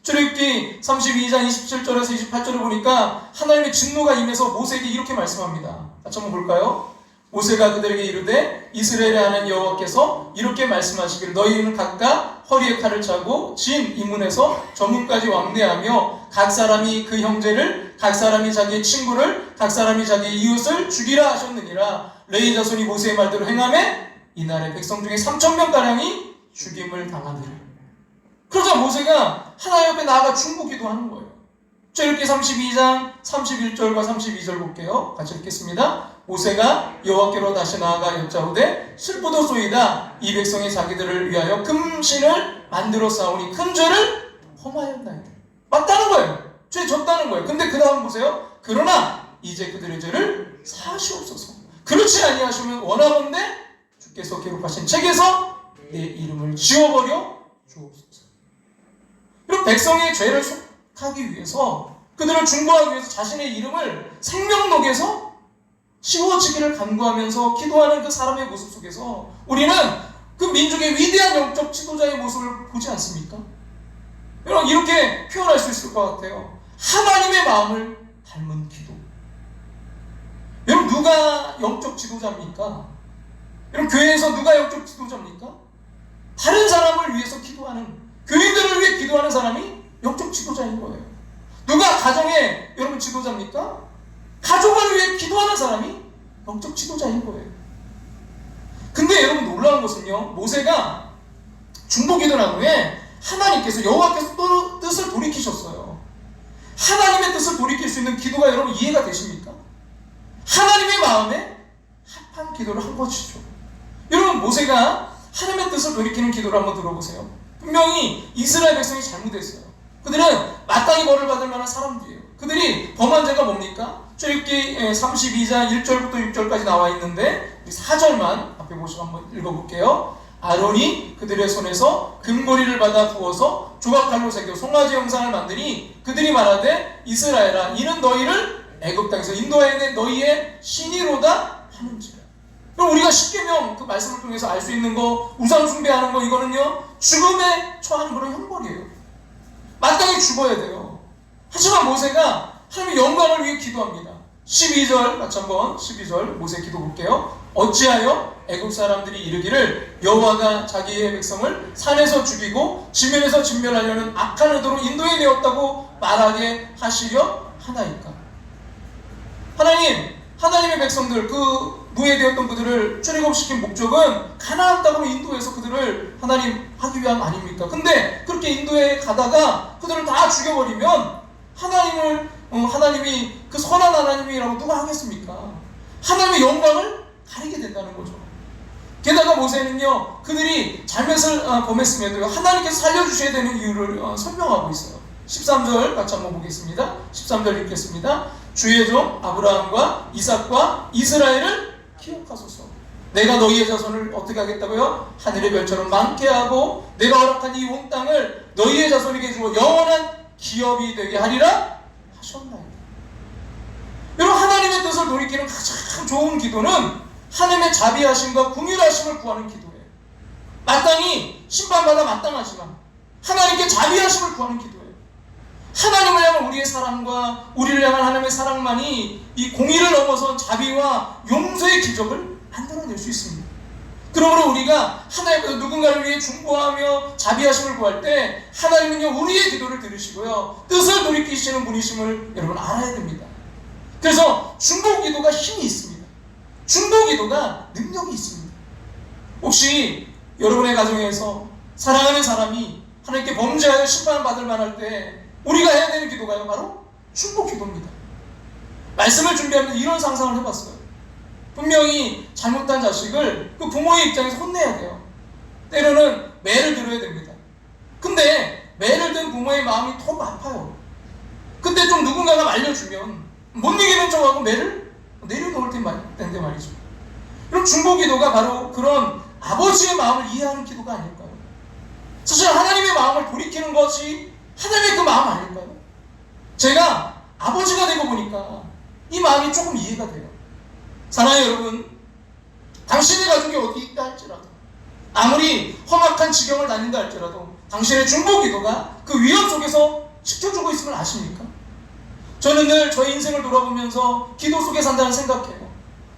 S1: 출애굽기 32장 27절에서 28절을 보니까 하나님의 진노가 임해서 모세에게 이렇게 말씀합니다. 같이 한번 볼까요? 모세가 그들에게 이르되 이스라엘에 하는 여호와께서 이렇게 말씀하시기를 너희는 각각 허리에 칼을 차고 진 이문에서 저문까지 왕래하며 각 사람이 그 형제를, 각 사람이 자기의 친구를, 각 사람이 자기의 이웃을 죽이라 하셨느니라. 레위 자손이 모세의 말대로 행하매 이날에 백성 중에 3,000명가량이 죽임을 당하니라. 그러자 모세가 하나님 앞에 나아가 중보기도 하는 거예요. 출애굽기 32장 31절과 32절 볼게요. 같이 읽겠습니다. 모세가 여호와께로 다시 나아가 여짜오되 슬프도소이다. 이 백성이 자기들을 위하여 금신을 만들어 싸우니 큰 죄를 범하였나이다. 맞다는 거예요. 죄 졌다는 거예요. 근데 그 다음 보세요. 그러나 이제 그들의 죄를 사하시옵소서. 그렇지 아니하시면 원하건대 주께서 기록하신 책에서 내 이름을 지워버려 주옵소서. 이런 백성의 죄를 속하기 위해서, 그들을 중보하기 위해서 자신의 이름을 생명록에서 지워지기를 간구하면서 기도하는 그 사람의 모습 속에서 우리는 그 민족의 위대한 영적 지도자의 모습을 보지 않습니까? 여러분, 이렇게 표현할 수 있을 것 같아요. 하나님의 마음을 닮은 기도. 여러분, 누가 영적 지도자입니까? 여러분, 교회에서 누가 영적 지도자입니까? 다른 사람을 위해서 기도하는, 교인들을 위해 기도하는 사람이 영적 지도자인 거예요. 누가 가정의 여러분 지도자입니까? 가족을 위해 기도하는 사람이 영적 지도자인 거예요. 근데 여러분, 놀라운 것은요, 모세가 중보기도를 한 후에 하나님께서, 여호와께서 또 뜻을 돌이키셨어요. 하나님의 뜻을 돌이킬 수 있는 기도가 여러분 이해가 되십니까? 하나님의 마음에 합한 기도를 한 것이죠. 여러분, 모세가 하나님의 뜻을 돌이키는 기도를 한번 들어보세요. 분명히 이스라엘 백성이 잘못했어요. 그들은 마땅히 벌을 받을 만한 사람들이에요. 그들이 범한 죄가 뭡니까? 출애굽기 32장 1절부터 6절까지 나와 있는데 4절만 앞에 보시고 한번 읽어볼게요. 아론이 그들의 손에서 금고리를 받아 부어서 조각칼로 새겨 송아지 형상을 만드니 그들이 말하되 이스라엘아, 이는 너희를 애굽 땅에서 인도하여낸 너희의 신이로다 하는지라. 그럼 우리가 십계명 그 말씀을 통해서 알 수 있는 거, 우상 숭배하는 거, 이거는요 죽음에 처하는 그런 형벌이에요. 마땅히 죽어야 돼요. 하지만 모세가 하나님의 영광을 위해 기도합니다. 12절 같이 한번 12절 모세 기도 볼게요. 어찌하여 애굽 사람들이 이르기를 여호와가 자기의 백성을 산에서 죽이고 지면에서 진멸하려는 악한 의도로 인도해 내었다고 말하게 하시려 하나이까. 하나님의 백성들, 그 노예되었던 그들을 출애굽시킨 목적은 가나안 땅으로 인도해서 그들을 하나님 하기 위함 아닙니까? 근데 그렇게 인도해 가다가 그들을 다 죽여버리면 하나님이 그 선한 하나님이라고 누가 하겠습니까? 하나님의 영광을 가리게 된다는 거죠. 게다가 모세는요, 그들이 잘못을 범했음에도 하나님께서 살려주셔야 되는 이유를 설명하고 있어요. 13절 같이 한번 보겠습니다. 13절 읽겠습니다. 주의 종 아브라함과 이삭과 이스라엘을 기억하소서. 내가 너희의 자손을 어떻게 하겠다고요? 하늘의 별처럼 많게 하고 내가 허락한 이 온 땅을 너희의 자손에게 주고 영원한 기업이 되게 하리라 하셨나이다. 여러분, 하나님의 뜻을 돌이키는 가장 좋은 기도는 하나님의 자비하심과 긍휼하심을 구하는 기도예요. 마땅히 심판받아 마땅하지만 하나님께 자비하심을 구하는 기도예요. 하나님을 향한 우리의 사랑과 우리를 향한 하나님의 사랑만이 이 공의를 넘어선 자비와 용서의 기적을 만들어낼 수 있습니다. 그러므로 우리가 하나님께서 누군가를 위해 중보하며 자비하심을 구할 때 하나님은요 우리의 기도를 들으시고요 뜻을 돌이키시는 분이심을 여러분 알아야 됩니다. 그래서 중보기도가 힘이 있습니다. 중보기도가 능력이 있습니다. 혹시 여러분의 가정에서 사랑하는 사람이 하나님께 범죄하여 심판받을 만할 때 우리가 해야 되는 기도가요 바로 중보기도입니다. 말씀을 준비하면서 이런 상상을 해봤어요. 분명히 잘못한 자식을 그 부모의 입장에서 혼내야 돼요. 때로는 매를 들어야 됩니다. 근데 매를 든 부모의 마음이 더 아파요. 그때 좀 누군가가 말려주면 못 이기는 척하고 매를 내려놓을 텐데 말이죠. 그럼 중보기도가 바로 그런 아버지의 마음을 이해하는 기도가 아닐까요? 사실 하나님의 마음을 돌이키는 것이 하나님의 그 마음 아닐까요? 제가 아버지가 되고 보니까 이 마음이 조금 이해가 돼요. 사랑하는 여러분, 당신의 가족이 어디 있다 할지라도 아무리 험악한 지경을 다닌다 할지라도 당신의 중보기도가 그 위험 속에서 지켜주고 있음을 아십니까? 저는 늘 저의 인생을 돌아보면서 기도 속에 산다는 생각해요.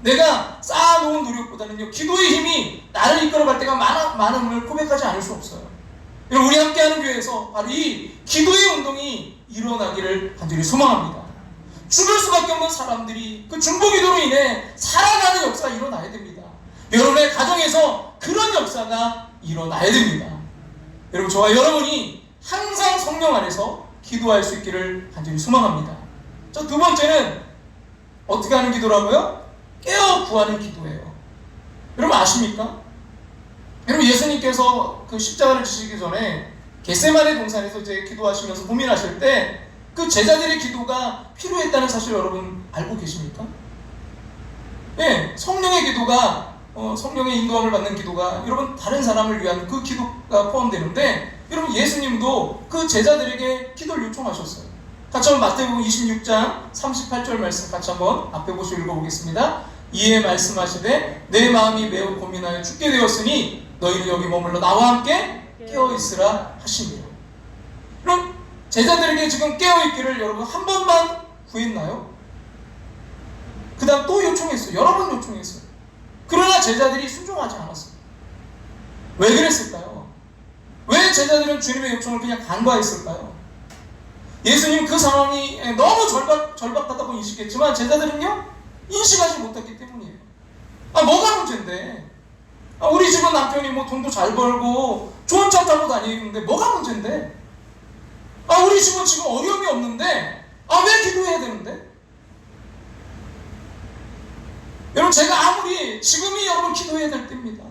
S1: 내가 쌓아놓은 노력보다는요 기도의 힘이 나를 이끌어갈 때가 많음을 고백하지 않을 수 없어요. 여러분, 우리 함께하는 교회에서 바로 이 기도의 운동이 일어나기를 간절히 소망합니다. 죽을 수밖에 없는 사람들이 그 중보기도로 인해 살아가는 역사가 일어나야 됩니다. 여러분의 가정에서 그런 역사가 일어나야 됩니다. 여러분, 저와 여러분이 항상 성령 안에서 기도할 수 있기를 간절히 소망합니다. 자, 두 번째는 어떻게 하는 기도라고요? 깨어 구하는 기도예요. 여러분 아십니까? 여러분, 예수님께서 그 십자가를 지시기 전에 겟세마네 동산에서 이제 기도하시면서 고민하실 때 그 제자들의 기도가 필요했다는 사실 여러분 알고 계십니까? 네, 성령의 기도가 성령의 인도함을 받는 기도가 여러분 다른 사람을 위한 그 기도가 포함되는데 여러분 예수님도 그 제자들에게 기도를 요청하셨어요. 같이 한번 마태복음 26장 38절 말씀 같이 한번 앞에 보시고 읽어보겠습니다. 이에 말씀하시되 내 마음이 매우 고민하여 죽게 되었으니 너희는 여기 머물러 나와 함께 깨어있으라 하시니라. 그럼 제자들에게 지금 깨어있기를 여러분 한 번만 구했나요? 그 다음 또 요청했어요. 여러 번 요청했어요. 그러나 제자들이 순종하지 않았어요. 왜 그랬을까요? 왜 제자들은 주님의 요청을 그냥 간과했을까요? 예수님 그 상황이 너무 절박하다고 인식했지만 제자들은요 인식하지 못했기 때문이에요. 뭐가 문제인데? 우리 집은 남편이 뭐 돈도 잘 벌고 좋은 차 타고 다니는데 뭐가 문제인데? 우리 집은 지금 어려움이 없는데 왜 기도해야 되는데? 여러분, 제가 아무리 지금이 여러분 기도해야 될 때입니다.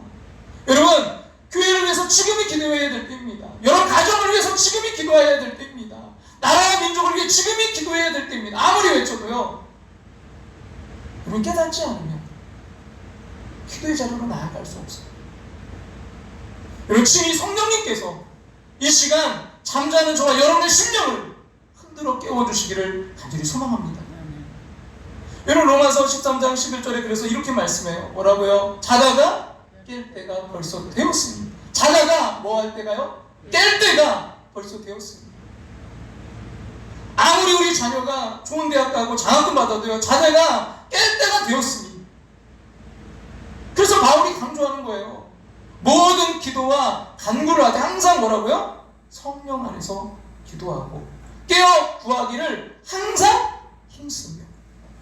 S1: 여러분, 교회를 위해서 지금이 기도해야 될 때입니다. 여러분 가정을 위해서 지금이 기도해야 될 때입니다. 나라와 민족을 위해 지금이 기도해야 될 때입니다. 아무리 외쳐도요 여러분 깨닫지 않으면 기도의 자리로 나아갈 수 없어요. 여러분, 친히 성령님께서 이 시간 잠자는 저와 여러분의 심령을 흔들어 깨워주시기를 간절히 소망합니다. 여러분, 로마서 13장 11절에 그래서 이렇게 말씀해요. 뭐라고요? 자다가 깰 때가 벌써 되었습니다. 자다가 뭐 할 때가요? 깰 때가 벌써 되었습니다. 아무리 우리 자녀가 좋은 대학 가고 장학금 받아도요 자다가 깰 때가 되었습니다. 그래서 바울이 강조하는 거예요. 모든 기도와 간구를 할 때 항상 뭐라고요? 성령 안에서 기도하고 깨어 구하기를 항상 힘쓰며.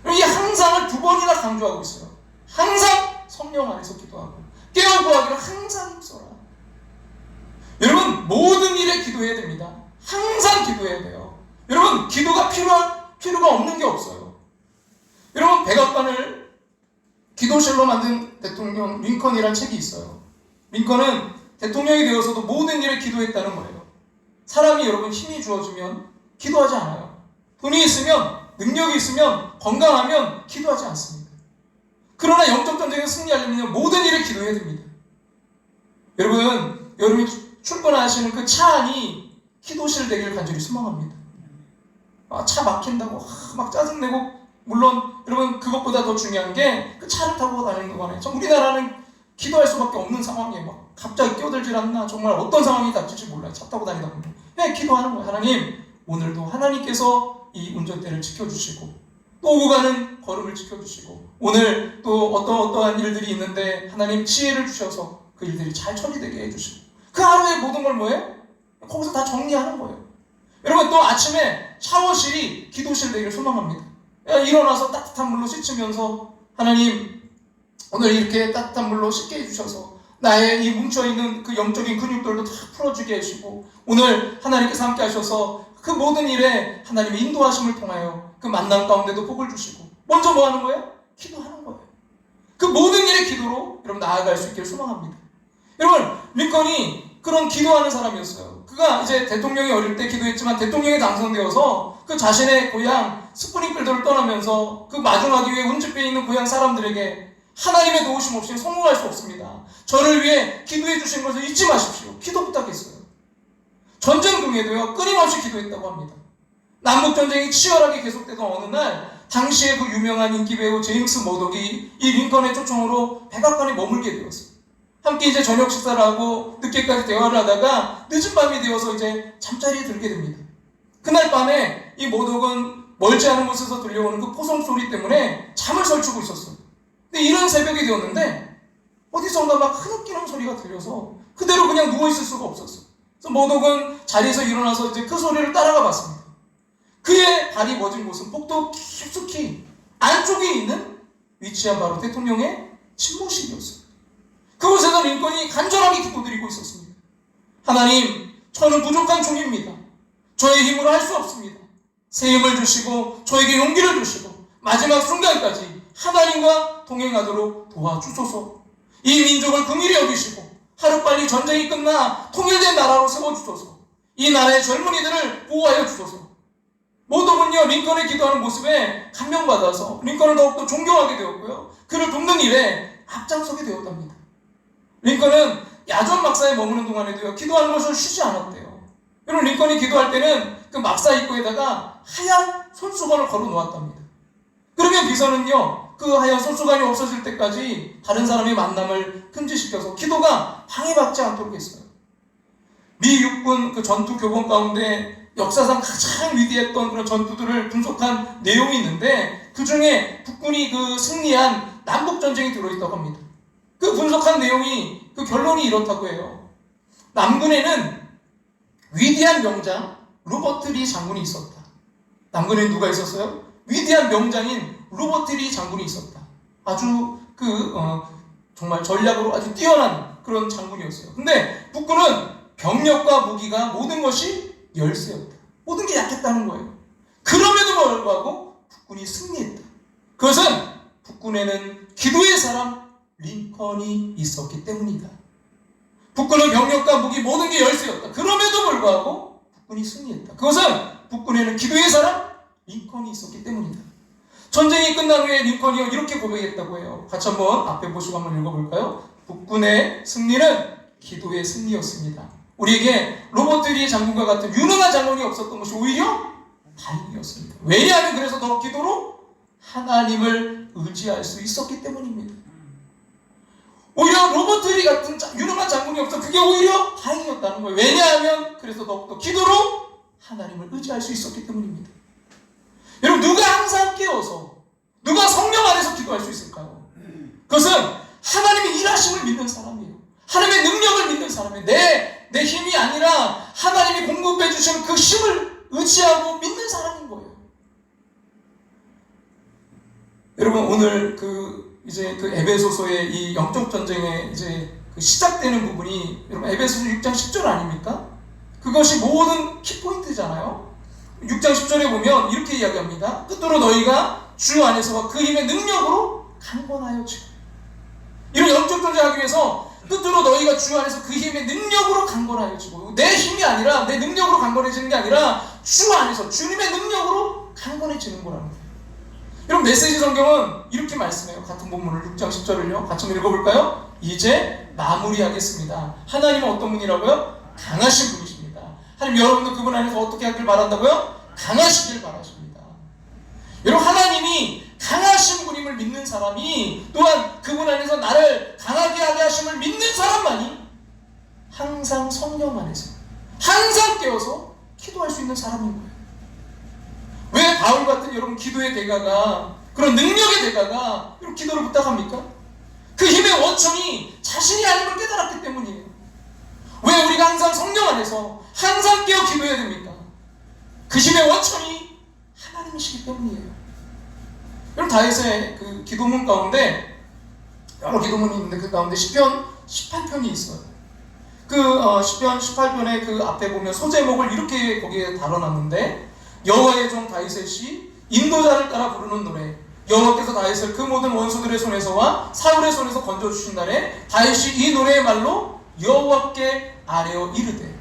S1: 이 항상을 두 번이나 강조하고 있어요. 항상 성령 안에서 기도하고 깨어 구하기를 항상 힘써라. 여러분, 모든 일에 기도해야 됩니다. 항상 기도해야 돼요. 여러분, 기도가 필요가 없는 게 없어요. 여러분, 백악관을 기도실로 만든 대통령 링컨이라는 책이 있어요. 링컨은 대통령이 되어서도 모든 일에 기도했다는 거예요. 사람이 여러분 힘이 주어지면 기도하지 않아요. 돈이 있으면, 능력이 있으면, 건강하면 기도하지 않습니다. 그러나 영적 전쟁에 승리하려면 모든 일에 기도해야 됩니다. 여러분이 출근하시는 그 차 안이 기도실 되기를 간절히 소망합니다. 차 막힌다고 막 짜증내고, 물론 여러분 그것보다 더 중요한 게 그 차를 타고 다니는 거잖아요. 참 우리나라는 기도할 수밖에 없는 상황에 막 갑자기 끼어들질 않나, 정말 어떤 상황이 닥칠지 몰라요. 차 타고 다니다 보면 기도하는 거예요. 하나님, 오늘도 하나님께서 이 운전대를 지켜주시고 또 오고 가는 걸음을 지켜주시고, 오늘 또 어떠한 일들이 있는데 하나님 지혜를 주셔서 그 일들이 잘 처리되게 해주시고, 그 하루의 모든 걸 뭐예요? 거기서 다 정리하는 거예요. 여러분, 또 아침에 샤워실이 기도실 되기를 소망합니다. 일어나서 따뜻한 물로 씻으면서 하나님 오늘 이렇게 따뜻한 물로 씻게 해주셔서 나의 이 뭉쳐있는 그 영적인 근육들도 다 풀어주게 해주시고, 오늘 하나님께서 함께 하셔서 그 모든 일에 하나님의 인도하심을 통하여 그 만남 가운데도 복을 주시고, 먼저 뭐 하는 거예요? 기도하는 거예요. 그 모든 일의 기도로 여러분 나아갈 수 있기를 소망합니다. 여러분, 링컨이 그런 기도하는 사람이었어요. 그가 이제 대통령이 어릴 때 기도했지만 대통령이 당선되어서 그 자신의 고향 스프링필드를 떠나면서 그 마중하기 위해 운집에 있는 고향 사람들에게 하나님의 도우심 없이 성공할 수 없습니다. 저를 위해 기도해 주신 것을 잊지 마십시오. 기도 부탁했어요. 전쟁 중에도요, 끊임없이 기도했다고 합니다. 남북전쟁이 치열하게 계속되던 어느 날, 당시에 그 유명한 인기배우 제임스 머독이 이 링컨의 초청으로 백악관에 머물게 되었어요. 함께 이제 저녁 식사를 하고 늦게까지 대화를 하다가 늦은 밤이 되어서 이제 잠자리에 들게 됩니다. 그날 밤에 이 머독은 멀지 않은 곳에서 들려오는 그 포성 소리 때문에 잠을 설치고 있었어요. 근데 이런 새벽이 되었는데 어디선가 막 흐느끼는 소리가 들려서 그대로 그냥 누워있을 수가 없었어요. 그래서 머독은 자리에서 일어나서 이제 그 소리를 따라가 봤습니다. 그의 발이 멎은 곳은 복도 깊숙이 안쪽에 있는 위치한 바로 대통령의 침묵실이었어요. 그곳에서 링컨이 간절하게 기도드리고 있었습니다. 하나님, 저는 부족한 종입니다. 저의 힘으로 할 수 없습니다. 새 힘을 주시고 저에게 용기를 주시고 마지막 순간까지 하나님과 동행하도록 도와주소서. 이 민족을 긍휼히 여기시고 하루빨리 전쟁이 끝나 통일된 나라로 세워주소서. 이 나라의 젊은이들을 보호하여 주소서. 모독은요, 링컨의 기도하는 모습에 감명받아서 링컨을 더욱더 존경하게 되었고요, 그를 돕는 일에 앞장서게 되었답니다. 링컨은 야전 막사에 머무는 동안에도요, 기도하는 것을 쉬지 않았대요. 여러분, 링컨이 기도할 때는 그 막사 입구에다가 하얀 손수건을 걸어 놓았답니다. 그러면 비서는요, 그 하얀 손수건이 없어질 때까지 다른 사람의 만남을 금지시켜서 기도가 방해받지 않도록 했어요. 미 육군 그 전투 교본 가운데 역사상 가장 위대했던 그런 전투들을 분석한 내용이 있는데, 그 중에 북군이 그 승리한 남북전쟁이 들어있다고 합니다. 그 분석한 내용이, 그 결론이 이렇다고 해요. 남군에는 위대한 명장 로버트 리 장군이 있었다. 남군에는 누가 있었어요? 위대한 명장인 로버트 리 장군이 있었다. 아주 정말 전략으로 아주 뛰어난 그런 장군이었어요. 근데 북군은 병력과 무기가 모든 것이 열세였다. 모든 게 약했다는 거예요. 그럼에도 불구하고 북군이 승리했다. 그것은 북군에는 기도의 사람 링컨이 있었기 때문이다. 북군은 병력과 무기 모든 게 열세였다. 그럼에도 불구하고 북군이 승리했다. 그것은 북군에는 기도의 사람 링컨이 있었기 때문이다. 전쟁이 끝난 후에 링컨이 이렇게 고백했다고 해요. 같이 한번 앞에 보시고 한번 읽어볼까요? 북군의 승리는 기도의 승리였습니다. 우리에게 로버트 리 장군과 같은 유능한 장군이 없었던 것이 오히려 다행이었습니다. 왜냐하면 그래서 더 기도로 하나님을 의지할 수 있었기 때문입니다. 오히려 로버트 리 같은 유능한 장군이 없어 그게 오히려 다행이었다는 거예요. 왜냐하면 그래서 더욱더 기도로 하나님을 의지할 수 있었기 때문입니다. 여러분, 누가 항상 깨어서 누가 성령 안에서 기도할 수 있을까요? 그것은 하나님의 일하심을 믿는 사람이에요. 하나님의 능력을 믿는 사람이에요. 내 힘이 아니라 하나님이 공급해 주신 그 힘을 의지하고 믿는 사람인 거예요. 여러분, 오늘 이제 에베소서의 이 영적 전쟁의 이제 시작되는 부분이 여러분 에베소서 6장 10절 아닙니까? 그것이 모든 키포인트잖아요. 6장 10절에 보면 이렇게 이야기합니다. 끝으로 너희가 주 안에서와 그 힘의 능력으로 강건하여 지고. 이런 영적 전쟁하기 위해서 끝으로 너희가 주 안에서 그 힘의 능력으로 강건하여 지고. 내 힘이 아니라 내 능력으로 강건해지는 게 아니라 주 안에서 주님의 능력으로 강건해지는 거라는 거예요. 여러분, 메시지 성경은 이렇게 말씀해요. 같은 본문을 6장 10절을요 같이 한번 읽어볼까요? 이제 마무리하겠습니다. 하나님은 어떤 분이라고요? 강하신 분이십니다. 하나님, 여러분도 그분 안에서 어떻게 하길 바란다고요? 강하시길 바라십니다. 여러분, 하나님이 강하신 분임을 믿는 사람이, 또한 그분 안에서 나를 강하게 하게 하심을 믿는 사람만이 항상 성령 안에서 항상 깨어서 기도할 수 있는 사람인 거예요. 왜 바울 같은 여러분 기도의 대가가, 그런 능력의 대가가 이런 기도를 부탁합니까? 그 힘의 원천이 자신이 아님을 깨달았기 때문이에요. 왜 우리가 항상 성령 안에서 항상 깨어 기도해야 됩니까? 그 힘의 원천이 하나님이시기 때문이에요. 여러분, 다윗의 그 기도문 가운데 여러 기도문이 있는데 그 가운데 시편 18편이 있어요. 시편 18편의 그 앞에 보면 소제목을 이렇게 거기에 달아놨는데, 여호와의 종 다윗의 시, 인도자를 따라 부르는 노래. 여호와께서 다윗을 그 모든 원수들의 손에서와 사울의 손에서 건져주신 날에 다윗이 이 노래의 말로 여호와께 아뢰어 이르되.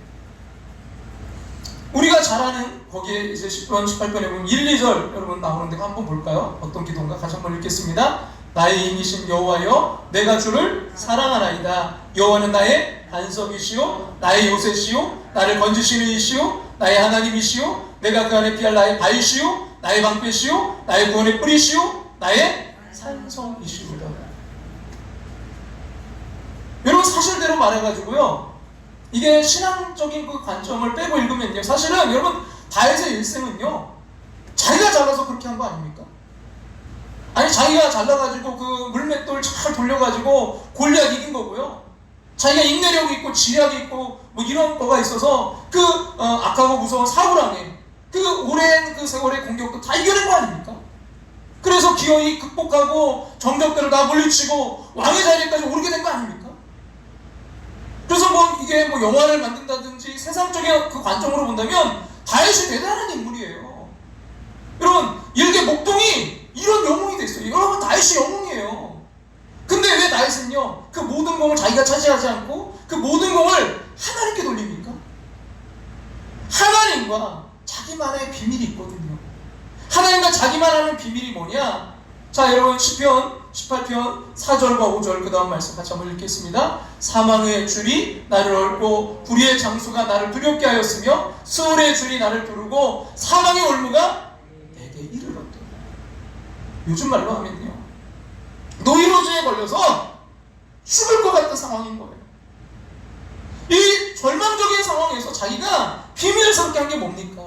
S1: 우리가 잘 아는 거기에 이제 시편 18편에 보면 1, 2절 여러분 나오는데 한번 볼까요? 어떤 기도인가? 같이 한번 읽겠습니다. 나의 힘이신 여호와여, 내가 주를 사랑하나이다. 여호와는 나의 반석이시오, 나의 요새시오, 나를 건지시는 이시오, 나의 하나님이시오, 내가 그 안에 피할 나의 바위시오, 나의 방패시오, 나의 구원의 뿌리시오, 나의 산성이시로다. 여러분, 사실대로 말해가지고요, 이게 신앙적인 그 관점을 빼고 읽으면요, 사실은 여러분 다윗의 일생은요, 자기가 잘나서 그렇게 한 거 아닙니까? 아니, 자기가 잘나가지고 그 물맷돌 잘 돌려가지고 골리앗 이긴 거고요, 자기가 인내력이 있고 지략이 있고 뭐 이런 거가 있어서 악하고 무서운 사울왕의 그 오랜 그 세월의 공격도 다 이겨낸 거 아닙니까? 그래서 기어이 극복하고 정적들을 다 물리치고 왕의 자리까지 오르게 된 거 아닙니까? 그래서 뭐 이게 뭐 영화를 만든다든지 세상적인 그 관점으로 본다면 다윗이 대단한 인물이에요. 여러분, 일개 목동이 이런 영웅이 됐어요. 여러분, 다윗이 영웅이에요. 근데 왜 다윗은요, 그 모든 공을 자기가 차지하지 않고 그 모든 공을 하나님께 돌립니까? 하나님과 자기만의 비밀이 있거든요. 하나님과 자기만 하는 비밀이 뭐냐? 자, 여러분, 시편 18편 4절과 5절 그 다음 말씀 같이 한번 읽겠습니다. 사망의 줄이 나를 얽고 불의의 장수가 나를 두렵게 하였으며 수월의 줄이 나를 두르고 사망의 올무가 내게 이르렀다. 요즘 말로 하면요, 노이로즈에 걸려서 죽을 것 같은 상황인 거예요. 이 절망적인 상황에서 자기가 비밀을 삼게 한 게 뭡니까?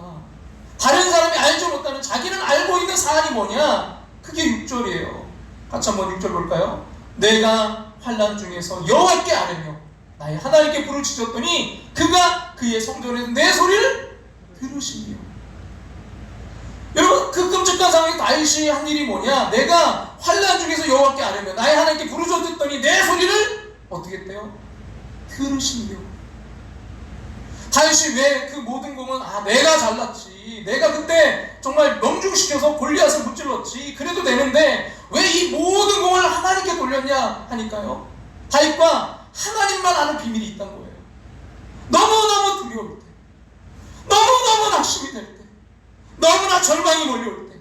S1: 다른 사람이 알지 못하는 자기는 알고 있는 사안이 뭐냐? 그게 6절이에요. 같이 한번 6절 볼까요? 내가 환난 중에서 여호와께 아뢰며 나의 하나님께 부르짖었더니 그가 그의 성전에서 내 소리를 들으시며. 여러분, 그 끔찍한 상황에 다윗이 한 일이 뭐냐? 내가 환난 중에서 여호와께 아뢰며 나의 하나님께 부르짖었더니 내 소리를 어떻게 했대요? 들으시며. 다윗이 왜 그 모든 공은 내가 잘났지, 내가 그때 정말 명중시켜서 골리앗을 무찔렀지, 그래도 되는데 왜 이 모든 공을 하나님께 돌렸냐 하니까요, 다윗과 하나님만 아는 비밀이 있다는 거예요. 너무너무 두려울 때, 너무너무 낙심이 될 때, 너무나 절망이 몰려올 때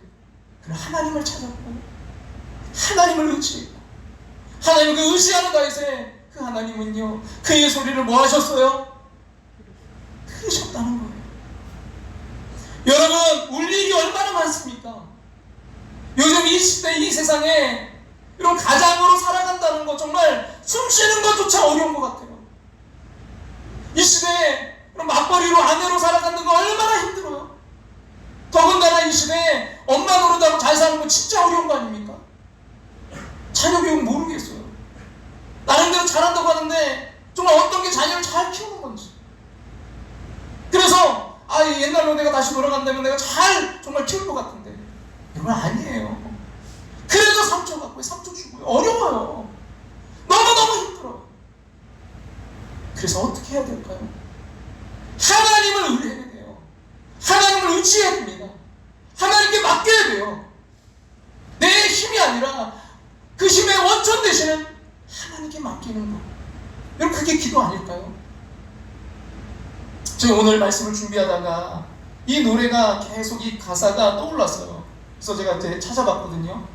S1: 그는 하나님을 찾았고 하나님을 의지했고, 하나님 그 의지하는 다윗의 그 하나님은요, 그의 소리를 뭐 하셨어요? 들으셨다는 거예요. 여러분, 울 일이 얼마나 많습니까? 요즘 이 시대, 이 세상에 이런 가장으로 살아간다는 거 정말 숨 쉬는 것조차 어려운 것 같아요. 이 시대에 이런 맞벌이로 아내로 살아가는 거 얼마나 힘들어요. 더군다나 이 시대에 엄마 노릇하고 잘 사는 거 진짜 어려운 거 아닙니까? 자녀 교육 모르겠어요. 나름대로 잘한다고 하는데 정말 어떤 게 자녀를 잘 키우는 건지. 그래서 옛날로 내가 다시 돌아간다면 내가 잘 정말 키울 것 같은데, 여러분, 아니에요. 그래도 상처 갖고 상처 주고요, 어려워요. 너무너무 힘들어요. 그래서 어떻게 해야 될까요? 하나님을 의뢰해야 돼요. 하나님을 의지해야 됩니다. 하나님께 맡겨야 돼요. 내 힘이 아니라 그 힘의 원천 되시는 하나님께 맡기는 거. 여러분, 그게 기도 아닐까요? 제가 오늘 말씀을 준비하다가 이 노래가 계속 이 가사가 떠올랐어요. 그래서 제가 이제 찾아봤거든요.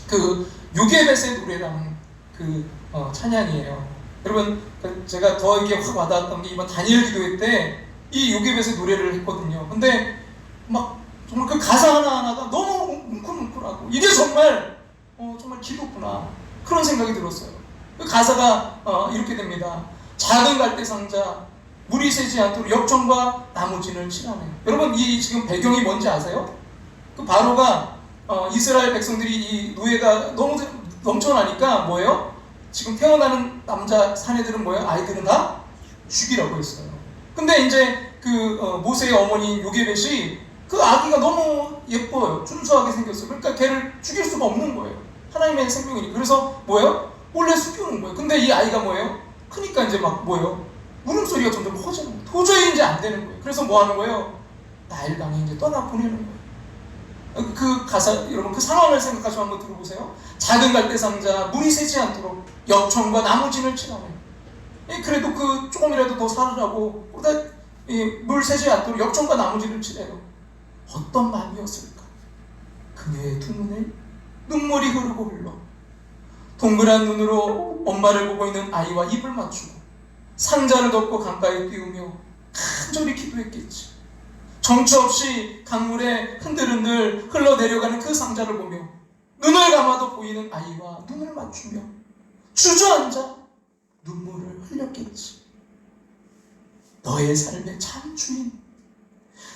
S1: 그 요게벳의 노래라는 그 찬양이에요. 여러분, 제가 더 이게 확 와닿았던 게 이번 다니엘 기도회 때 이 요게벳의 노래를 했거든요. 근데 막 정말 그 가사 하나하나가 너무 뭉클뭉클하고 이게 정말 정말 기도구나, 그런 생각이 들었어요. 그 가사가 이렇게 됩니다. 작은 갈대 상자 물이 새지 않도록 역청과 나무진을 칠하네. 여러분, 이 지금 배경이 뭔지 아세요? 그 바로가 이스라엘 백성들이 이 노예가 너무 넘쳐나니까 뭐예요? 지금 태어나는 남자 사내들은 뭐예요? 아이들은 다 죽이라고 했어요. 근데 이제 그 모세의 어머니 요게벳이 그 아기가 너무 예뻐요. 준수하게 생겼어요. 그러니까 걔를 죽일 수가 없는 거예요. 하나님의 생명이니까. 그래서 뭐예요? 몰래 숨기는 거예요. 근데 이 아이가 뭐예요? 크니까 이제 막 뭐예요? 울음소리가 점점 커지는 거예요. 도저히 이제 안 되는 거예요. 그래서 뭐 하는 거예요? 나일강에 이제 떠나 보내는 거예요. 그 가사, 여러분 그 상황을 생각하시고 한번 들어보세요. 작은 갈대상자, 물이 새지 않도록 역청과 나무진을 치라네. 그래도 그 조금이라도 더 살으라고 물 새지 않도록 역청과 나무진을 치래요. 어떤 마음이었을까? 그녀의 두 눈에 눈물이 흐르고 흘러 동그란 눈으로 엄마를 보고 있는 아이와 입을 맞추고 상자를 덮고 강가에 띄우며 간절히 기도했겠지. 정처 없이 강물에 흔들흔들 흘러내려가는 그 상자를 보며 눈을 감아도 보이는 아이와 눈을 맞추며 주저앉아 눈물을 흘렸겠지. 너의 삶의 참 주인,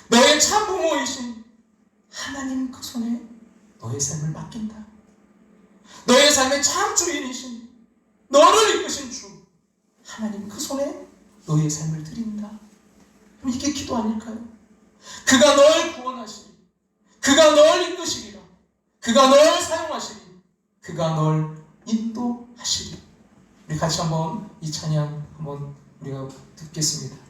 S1: 너의 참 부모이신 하나님 그 손에 너의 삶을 맡긴다. 너의 삶의 참 주인이신 너를 이끄신 주 하나님 그 손에 너의 삶을 드린다. 이게 기도 아닐까요? 그가 널 구원하시리, 그가 널 이끄시리라, 그가 널 사용하시리, 그가 널 인도하시리. 우리 같이 한번 이 찬양 한번 우리가 듣겠습니다.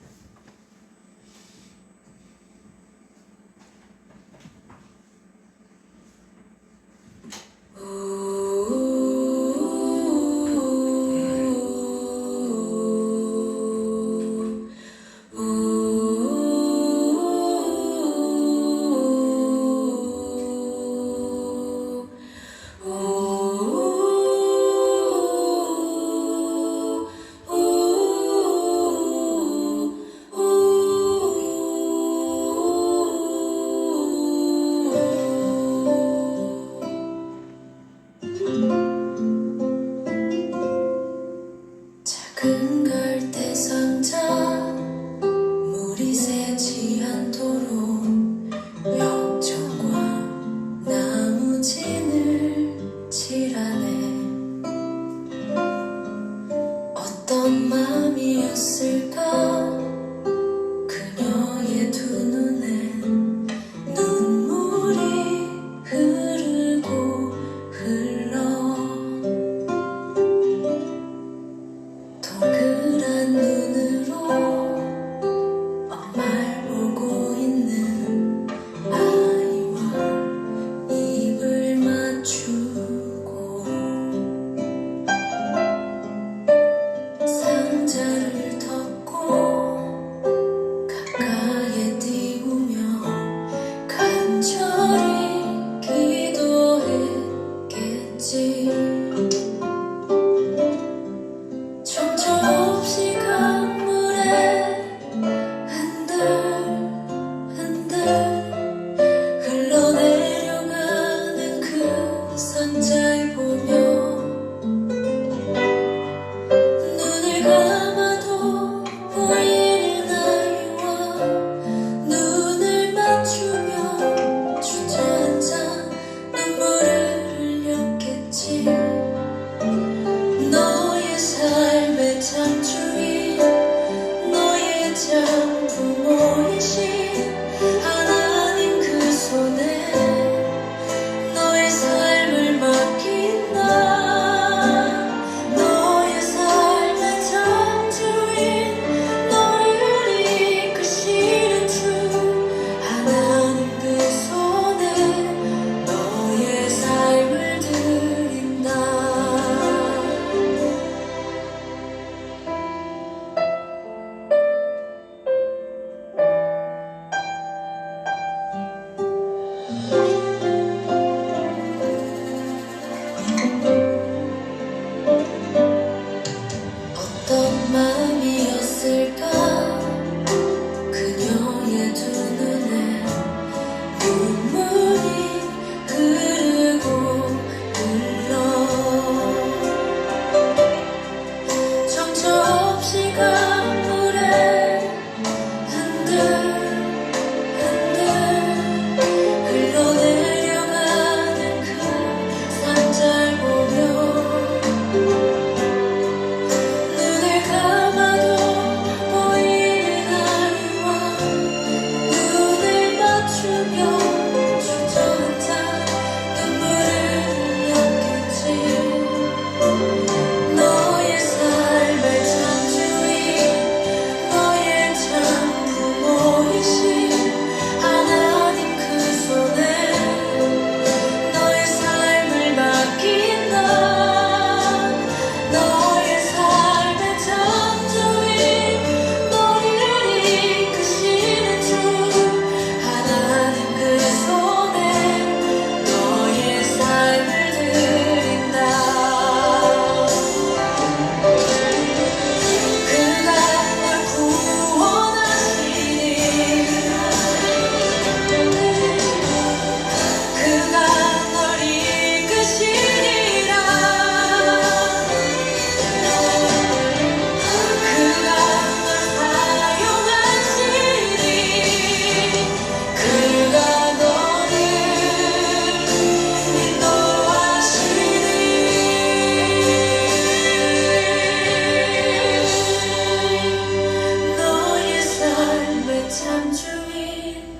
S2: 참 주인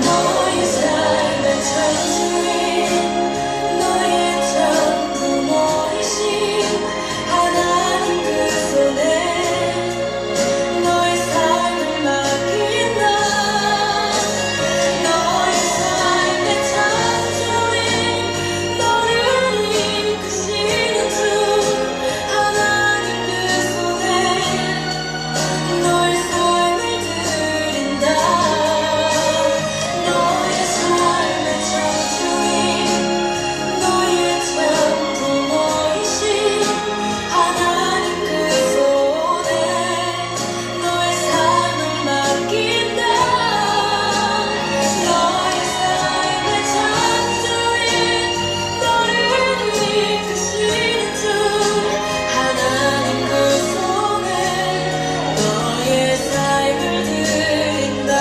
S2: 너의 삶의 참 주인 너의 참 부모이신 하나님 그 손에 너의 삶을 맡긴다 너의 삶의 참 주인 너를 이끄시는 주 하나님 그 손에 너의 삶을 드린다 너의 삶의 참 주인 너의 참 부모이신 하나님 그 손에 너의 삶을 맡긴다 너의 삶의 참 주인 너를 이끄시는 주 하나님 그 손에 너의 삶을 드린다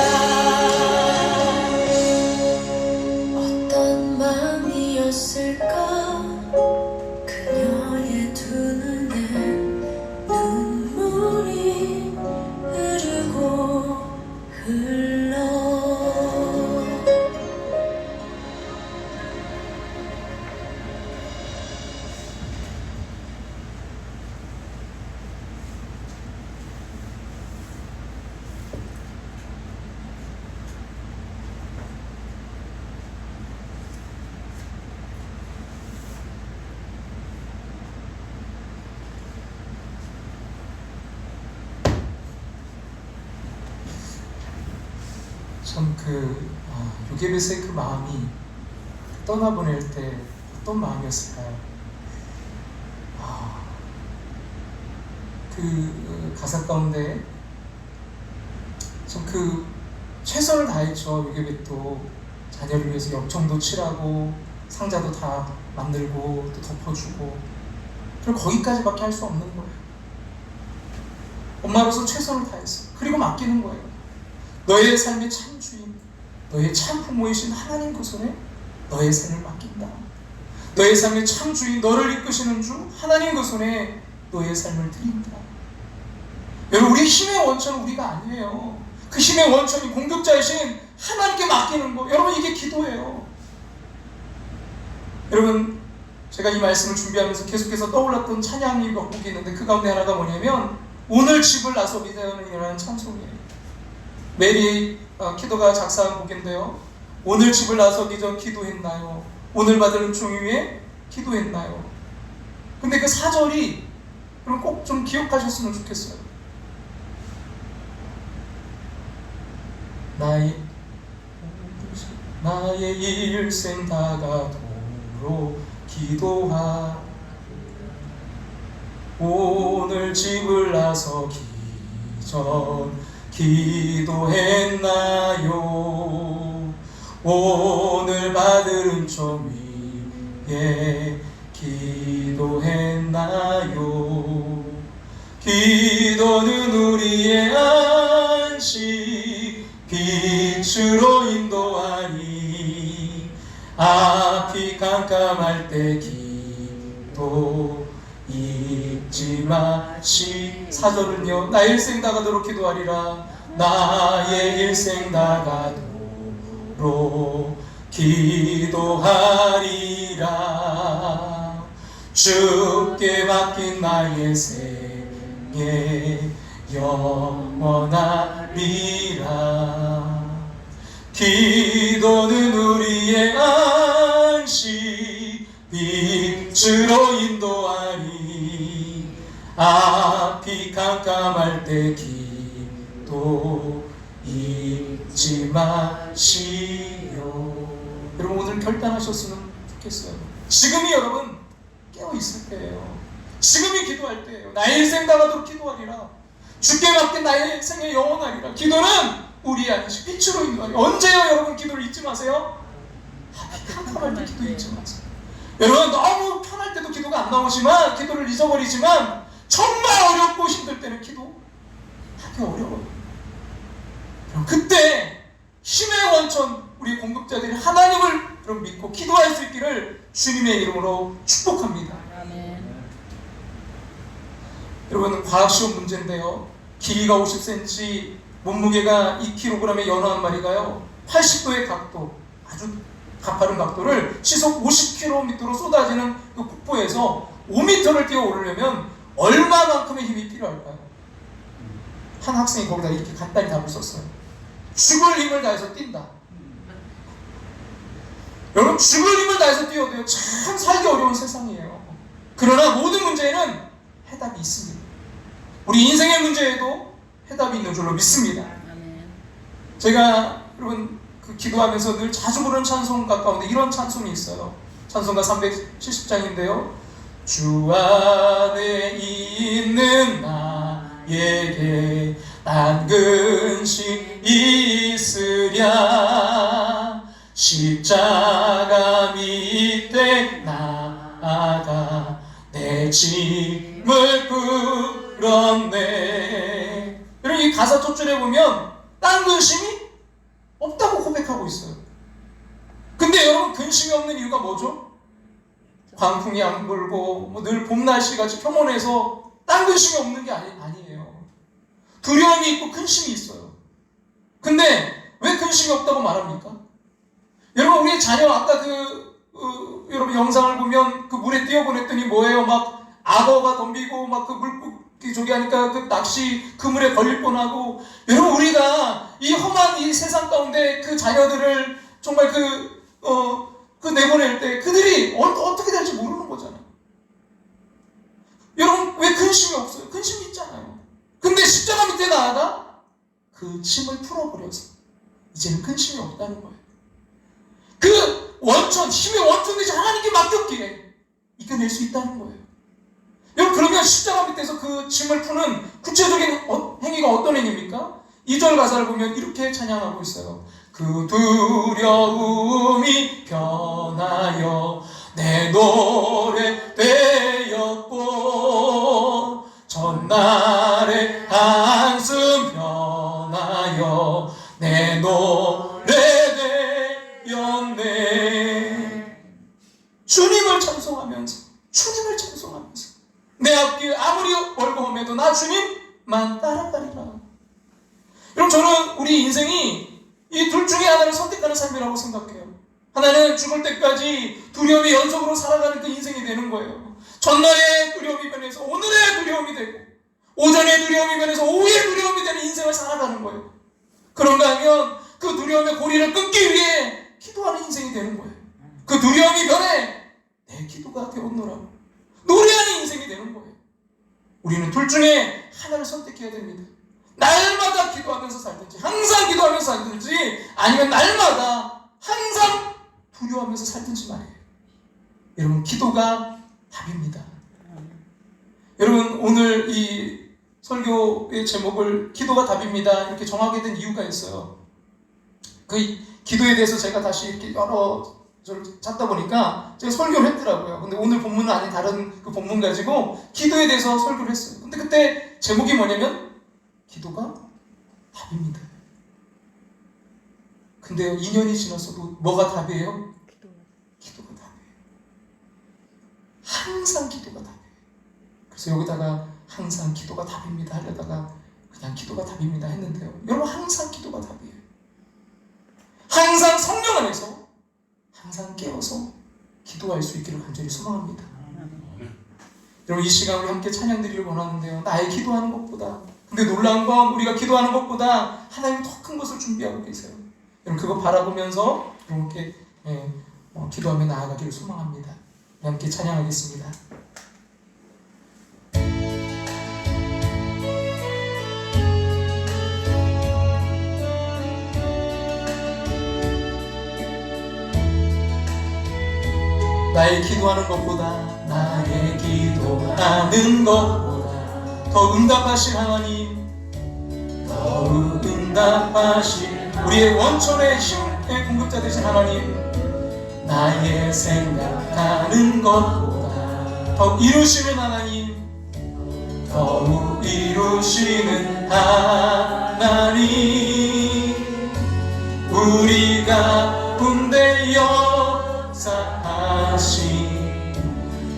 S2: 어떤 마음이었을까 그녀의 두 눈에 눈물이 흐르고 흘러
S1: 참 요게벳의 그 마음이 떠나보낼 때 어떤 마음이었을까요? 그 가사 가운데 참 최선을 다했죠. 요게벳도 자녀를 위해서 엽청도 칠하고 상자도 다 만들고 또 덮어주고 그리고 거기까지밖에 할 수 없는 거예요. 엄마로서 최선을 다했어요. 그리고 맡기는 거예요. 너의 삶의 참 주인, 너의 참 부모이신 하나님 그 손에 너의 삶을 맡긴다. 너의 삶의 참 주인, 너를 이끄시는 주 하나님 그 손에 너의 삶을 드린다. 여러분, 우리 힘의 원천은 우리가 아니에요. 그 힘의 원천이 공급자이신 하나님께 맡기는 거. 여러분, 이게 기도예요. 여러분, 제가 이 말씀을 준비하면서 계속해서 떠올랐던 찬양이 몇 곡이 있는데 그 가운데 하나가 뭐냐면 오늘 집을 나서기자는이라는 찬송이에요. 메리 키도가 작사한 곡인데요. 오늘 집을 나서기 전 기도했나요? 오늘 받을 은총 위에 기도했나요? 근데 그 4절이 그럼 꼭 좀 기억하셨으면 좋겠어요. 나의 일생 다가도록 기도하 오늘 집을 나서기 전 기도했나요? 오늘 받을 은총 위에 기도했나요? 기도는 우리의 안식 빛으로 인도하니 앞이 깜깜할 때 기도 잊지 마시 4절은요 나의 일생 다가도록 기도하리라 나의 일생 다가도록 기도하리라 주께 맡긴 나의 생애 영원하리라 기도는 우리의 안식 빛으로 인도하니 앞이 깜깜할 때 기도 잊지 마시오. 여러분 오늘 결단하셨으면 좋겠어요. 지금이 여러분 깨어있을 때예요. 지금이 기도할 때예요. 나의 일생 다가도록 기도하리라 주께 맡긴 나의 생에 영원하리라 기도는 우리의 안식 빛으로 인도하리라. 언제요 여러분 기도를 잊지 마세요? 앞이 깜깜할 때 기도 잊지 마세요. 여러분 너무 편할 때도 기도가 안 나오지만 기도를 잊어버리지만 정말 어렵고 힘들 때는 기도하기 어려워요. 그때 힘의 원천 우리 공급자들이 하나님을 그럼 믿고 기도할 수 있기를 주님의 이름으로 축복합니다. 여러분, 과학시험 문제인데요. 길이가 50cm, 몸무게가 2kg의 연어 한 마리가요, 80도의 각도, 아주 가파른 각도를 시속 50km로 쏟아지는 그 폭포에서 5m를 뛰어 오르려면 얼마만큼의 힘이 필요할까요? 한 학생이 거기다 이렇게 간단히 답을 썼어요. 죽을 힘을 다해서 뛴다. 여러분, 죽을 힘을 다해서 뛰어도요, 참 살기 어려운 세상이에요. 그러나 모든 문제에는 해답이 있습니다. 우리 인생의 문제에도 해답이 있는 줄로 믿습니다. 제가 여러분 그 기도하면서 늘 자주 부르는 찬송 가까운데 이런 찬송이 있어요. 찬송가 370장인데요. 주 안에 있는 나에게 난 근심 있으랴. 십자가 밑에 나아가 내 짐을 끌었네. 여러분, 이 가사 첫 줄에 보면 딴 근심이 없다고 고백하고 있어요. 근데 여러분, 근심이 없는 이유가 뭐죠? 광풍이 안 불고 늘 봄 날씨같이 평온해서 딴 근심이 없는 게 아니에요. 두려움이 있고 근심이 있어요. 근데 왜 근심이 없다고 말합니까? 여러분, 우리 자녀 아까 여러분 영상을 보면 그 물에 뛰어보냈더니 뭐예요? 막 악어가 덤비고 막 그 물고기 저기 하니까 그 낚시 그물에 걸릴 뻔하고. 여러분, 우리가 이 험한 이 세상 가운데 그 자녀들을 정말 그 내보낼 때 그들이 어떻게 될지 모르는 거잖아요. 여러분, 왜 근심이 없어요? 근심이 있잖아요. 근데 십자가 밑에 나아가 그 짐을 풀어버려서 이제는 근심이 없다는 거예요. 그 원천, 힘의 원천 대신 하나님께 맡겼기에 이겨낼 수 있다는 거예요. 여러분, 그러면 십자가 밑에서 그 짐을 푸는 구체적인 행위가 어떤 행위입니까? 2절 가사를 보면 이렇게 찬양하고 있어요. 그 두려움이 변하여 내 노래 되었고 전날의 한숨 변하여 내 노래 되었네. 주님을 찬송하면서 내 앞길 아무리 멀고험해도 나 주님만 따라가리라. 여러분, 저는 우리 인생이 이 둘 중에 하나를 선택하는 삶이라고 생각해요. 하나는 죽을 때까지 두려움이 연속으로 살아가는 그 인생이 되는 거예요. 전날의 두려움이 변해서 오늘의 두려움이 되고, 오전의 두려움이 변해서 오후의 두려움이 되는 인생을 살아가는 거예요. 그런가 하면 그 두려움의 고리를 끊기 위해 기도하는 인생이 되는 거예요. 그 두려움이 변해 내 기도가 되었노라, 노래하는 인생이 되는 거예요. 우리는 둘 중에 하나를 선택해야 됩니다. 날마다 기도하면서 살든지, 항상 기도하면서 살든지, 아니면 날마다 항상 두려워하면서 살든지 말이에요. 여러분, 기도가 답입니다. 여러분, 오늘 이 설교의 제목을 기도가 답입니다 이렇게 정하게 된 이유가 있어요. 그 기도에 대해서 제가 다시 이렇게 여러 찾다 보니까 제가 설교를 했더라고요. 근데 오늘 본문은 아닌 다른 그 본문 가지고 기도에 대해서 설교를 했어요. 근데 그때 제목이 뭐냐면 기도가 답입니다. 근데요, 2년이 지났어도 뭐가 답이에요? 기도가 답이에요. 항상 기도가 답이에요. 그래서 여기다가 항상 기도가 답입니다 하려다가 그냥 기도가 답입니다 했는데요, 여러분, 항상 기도가 답이에요. 항상 성령 안에서 항상 깨어서 기도할 수 있기를 간절히 소망합니다. 여러분, 이 시간 우리 함께 찬양 드리길 원하는데요, 나의 기도하는 것보다, 근데 놀라운 건 우리가 기도하는 것보다 하나님 더 큰 것을 준비하고 계세요. 여러분, 그거 바라보면서 여러분께 기도하며 나아가기를 소망합니다. 우리 함께 찬양하겠습니다. 나의 기도하는 것보다 더 응답하실 하나님, 더 응답하실 우리의 원천의 힘의 공급자 되신 하나님, 나의 생각하는 것보다 더 이루시는 하나님, 더욱 이루시는 하나님, 우리 가운데 역사하신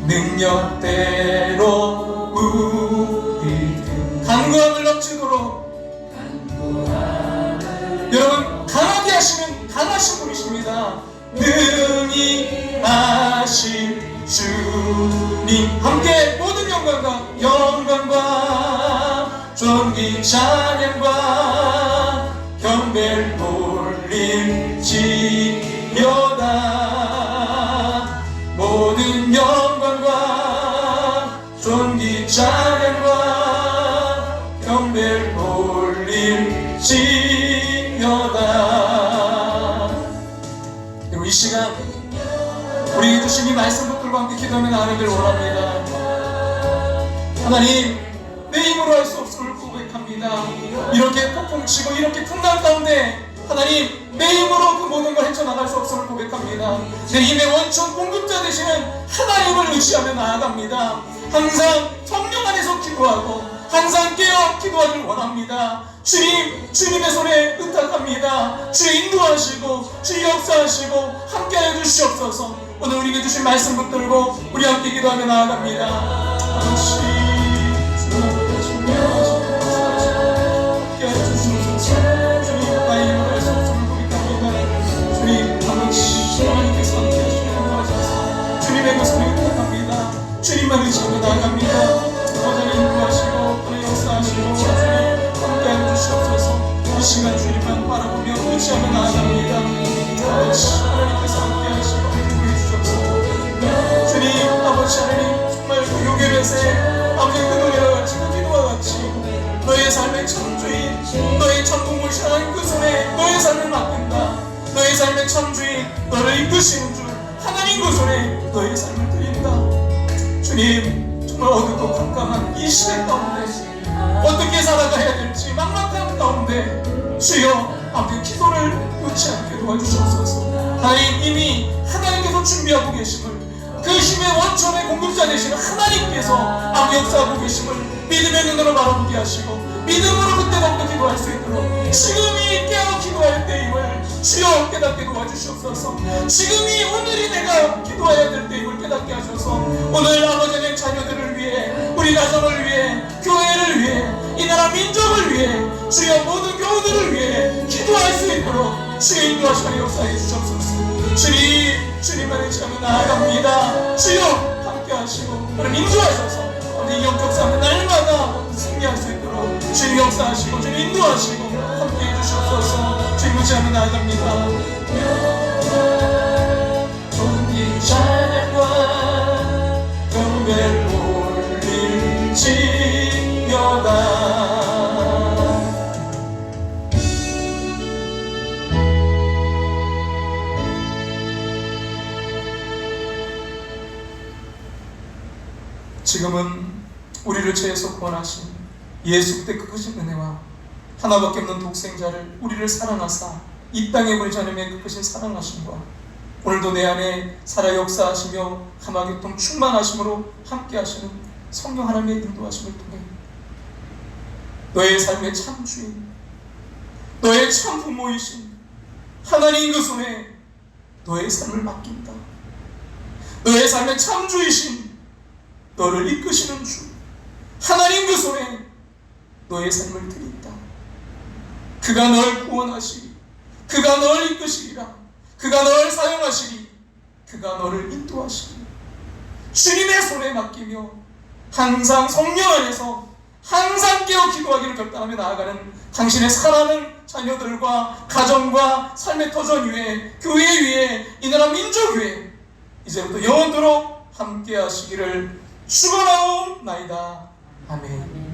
S1: 능력대로 우리 넘치도록 여러분 강하게 하시는 강하신 분이십니다. 능히 하신 주님 함께 모든 영광과 존귀 찬양과 경배를 돌릴지어다. 모든 영광과 존귀 찬양과 경배를 돌릴지어다. 그리고 이 시간 우리에게 주신 이 말씀 붙들고 함께 기도하며 나가기를 원합니다. 하나님, 내 힘으로 할 수 없음을 고백합니다. 이렇게 폭풍치고 이렇게 풍랑 가운데 하나님, 내 힘으로 그 모든 걸 헤쳐나갈 수 없음을 고백합니다. 내 힘의 원천 공급자 되시는 하나님을 의지하며 나아갑니다. 항상 성령 안에서 기도하고 항상 깨어 기도하길 원합니다. 주님, 주님의 손에 의탁합니다. 주 인도하시고 주 역사하시고 함께하여 주시옵소서. 오늘 우리에게 주신 말씀 붙들고 우리 함께 기도하며 나아갑니다. 아버지, 주님께서 함께하여 주시옵소서. 주님, 나의 힘으로 할 수 없음을 고백합니다. 주님, 아버지, 하나님께서 함께하시며 도와주셔서 주님의 그 손에 의탁합니다. 주님만 의지하며 나아갑니다. 아버지는 인도하시고 오늘 역사하시고 주님 함께하여 주시옵소서. 이 시간 주님만 바라보며 의지하며 나아갑니다. 아버지, 하나님께서 함께하시고 인도해 주시옵소서. 주님, 아버지 하나님, 정말 그 요괴벳의 아버지 그 노래와 같이 그 기도와 같이 너의 삶의 참주인, 너의 천국무시한 그 손에 너의 삶을 맡긴다. 너의 삶의 참주인, 너를 이끄시는 줄 하나님 그 손에 너의 삶을 드린다. 주님, 정말 어둡고 깜깜한 이 시대 가운데 어떻게 살아가야 될지 막막한 가운데 주여 아버지 기도를 놓지 않게 도와주시옵소서. 하나님, 이미 하나님께서 준비하고 계심을, 그 힘의 원천의 공급자 되시는 하나님께서 아버지 역사하고 계심을 믿음의 눈으로 바라보게 하시고 믿음으로 그때부터 기도할 수 있도록 지금이 깨어 기도할 때임을 주여 깨닫게 도와주시옵소서. 지금이 오늘이 내가 기도해야 될 때임을 깨닫게 하셔서 오늘 아버지의 자녀들을 위해, 우리 가정을 위해, 교회를 위해, 이 나라 민족을 위해, 주여 모든 교우들을 위해 기도할 수 있도록 주여 인도하시고 역사해 주시옵소서. 주님만 의지하며 나아갑니다. 주여 함께 하시고 우리 인도하셔서 우리 영적 삶을 날마다 승리할 수 있도록 주님 역사하시고 주님 인도하시고 함께 해주시옵소서. 주님 의지하며 나아갑니다. 존귀 찬양과 경배를 올릴지어다. 지금은 우리를 죄에서 구원하신 예수 그때 그 크신 은혜와 하나밖에 없는 독생자를 우리를 사랑하사 이 땅에 보내지 않으며 그 크신 사랑하심과 오늘도 내 안에 살아 역사하시며 감화교통 충만하심으로 함께 하시는 성령 하나님의 인도하심을 통해 너의 삶의 참 주인, 너의 참 부모이신 하나님 그 손에 너의 삶을 맡긴다. 너의 삶의 참 주이신 너를 이끄시는 주 하나님 그 손에 너의 삶을 드린다. 그가 널 구원하시리, 그가 널 이끄시리라, 그가 널 사용하시리, 그가 너를 인도하시리. 주님의 손에 맡기며 항상 성령 안에서 항상 깨어 기도하기를 결단하며 나아가는 당신의 사랑하는 자녀들과 가정과 삶의 터전 위에, 교회 위에, 이 나라 민족 위에 이제부터 영원토록 함께 하시기를 축원하옵나이다. 아멘.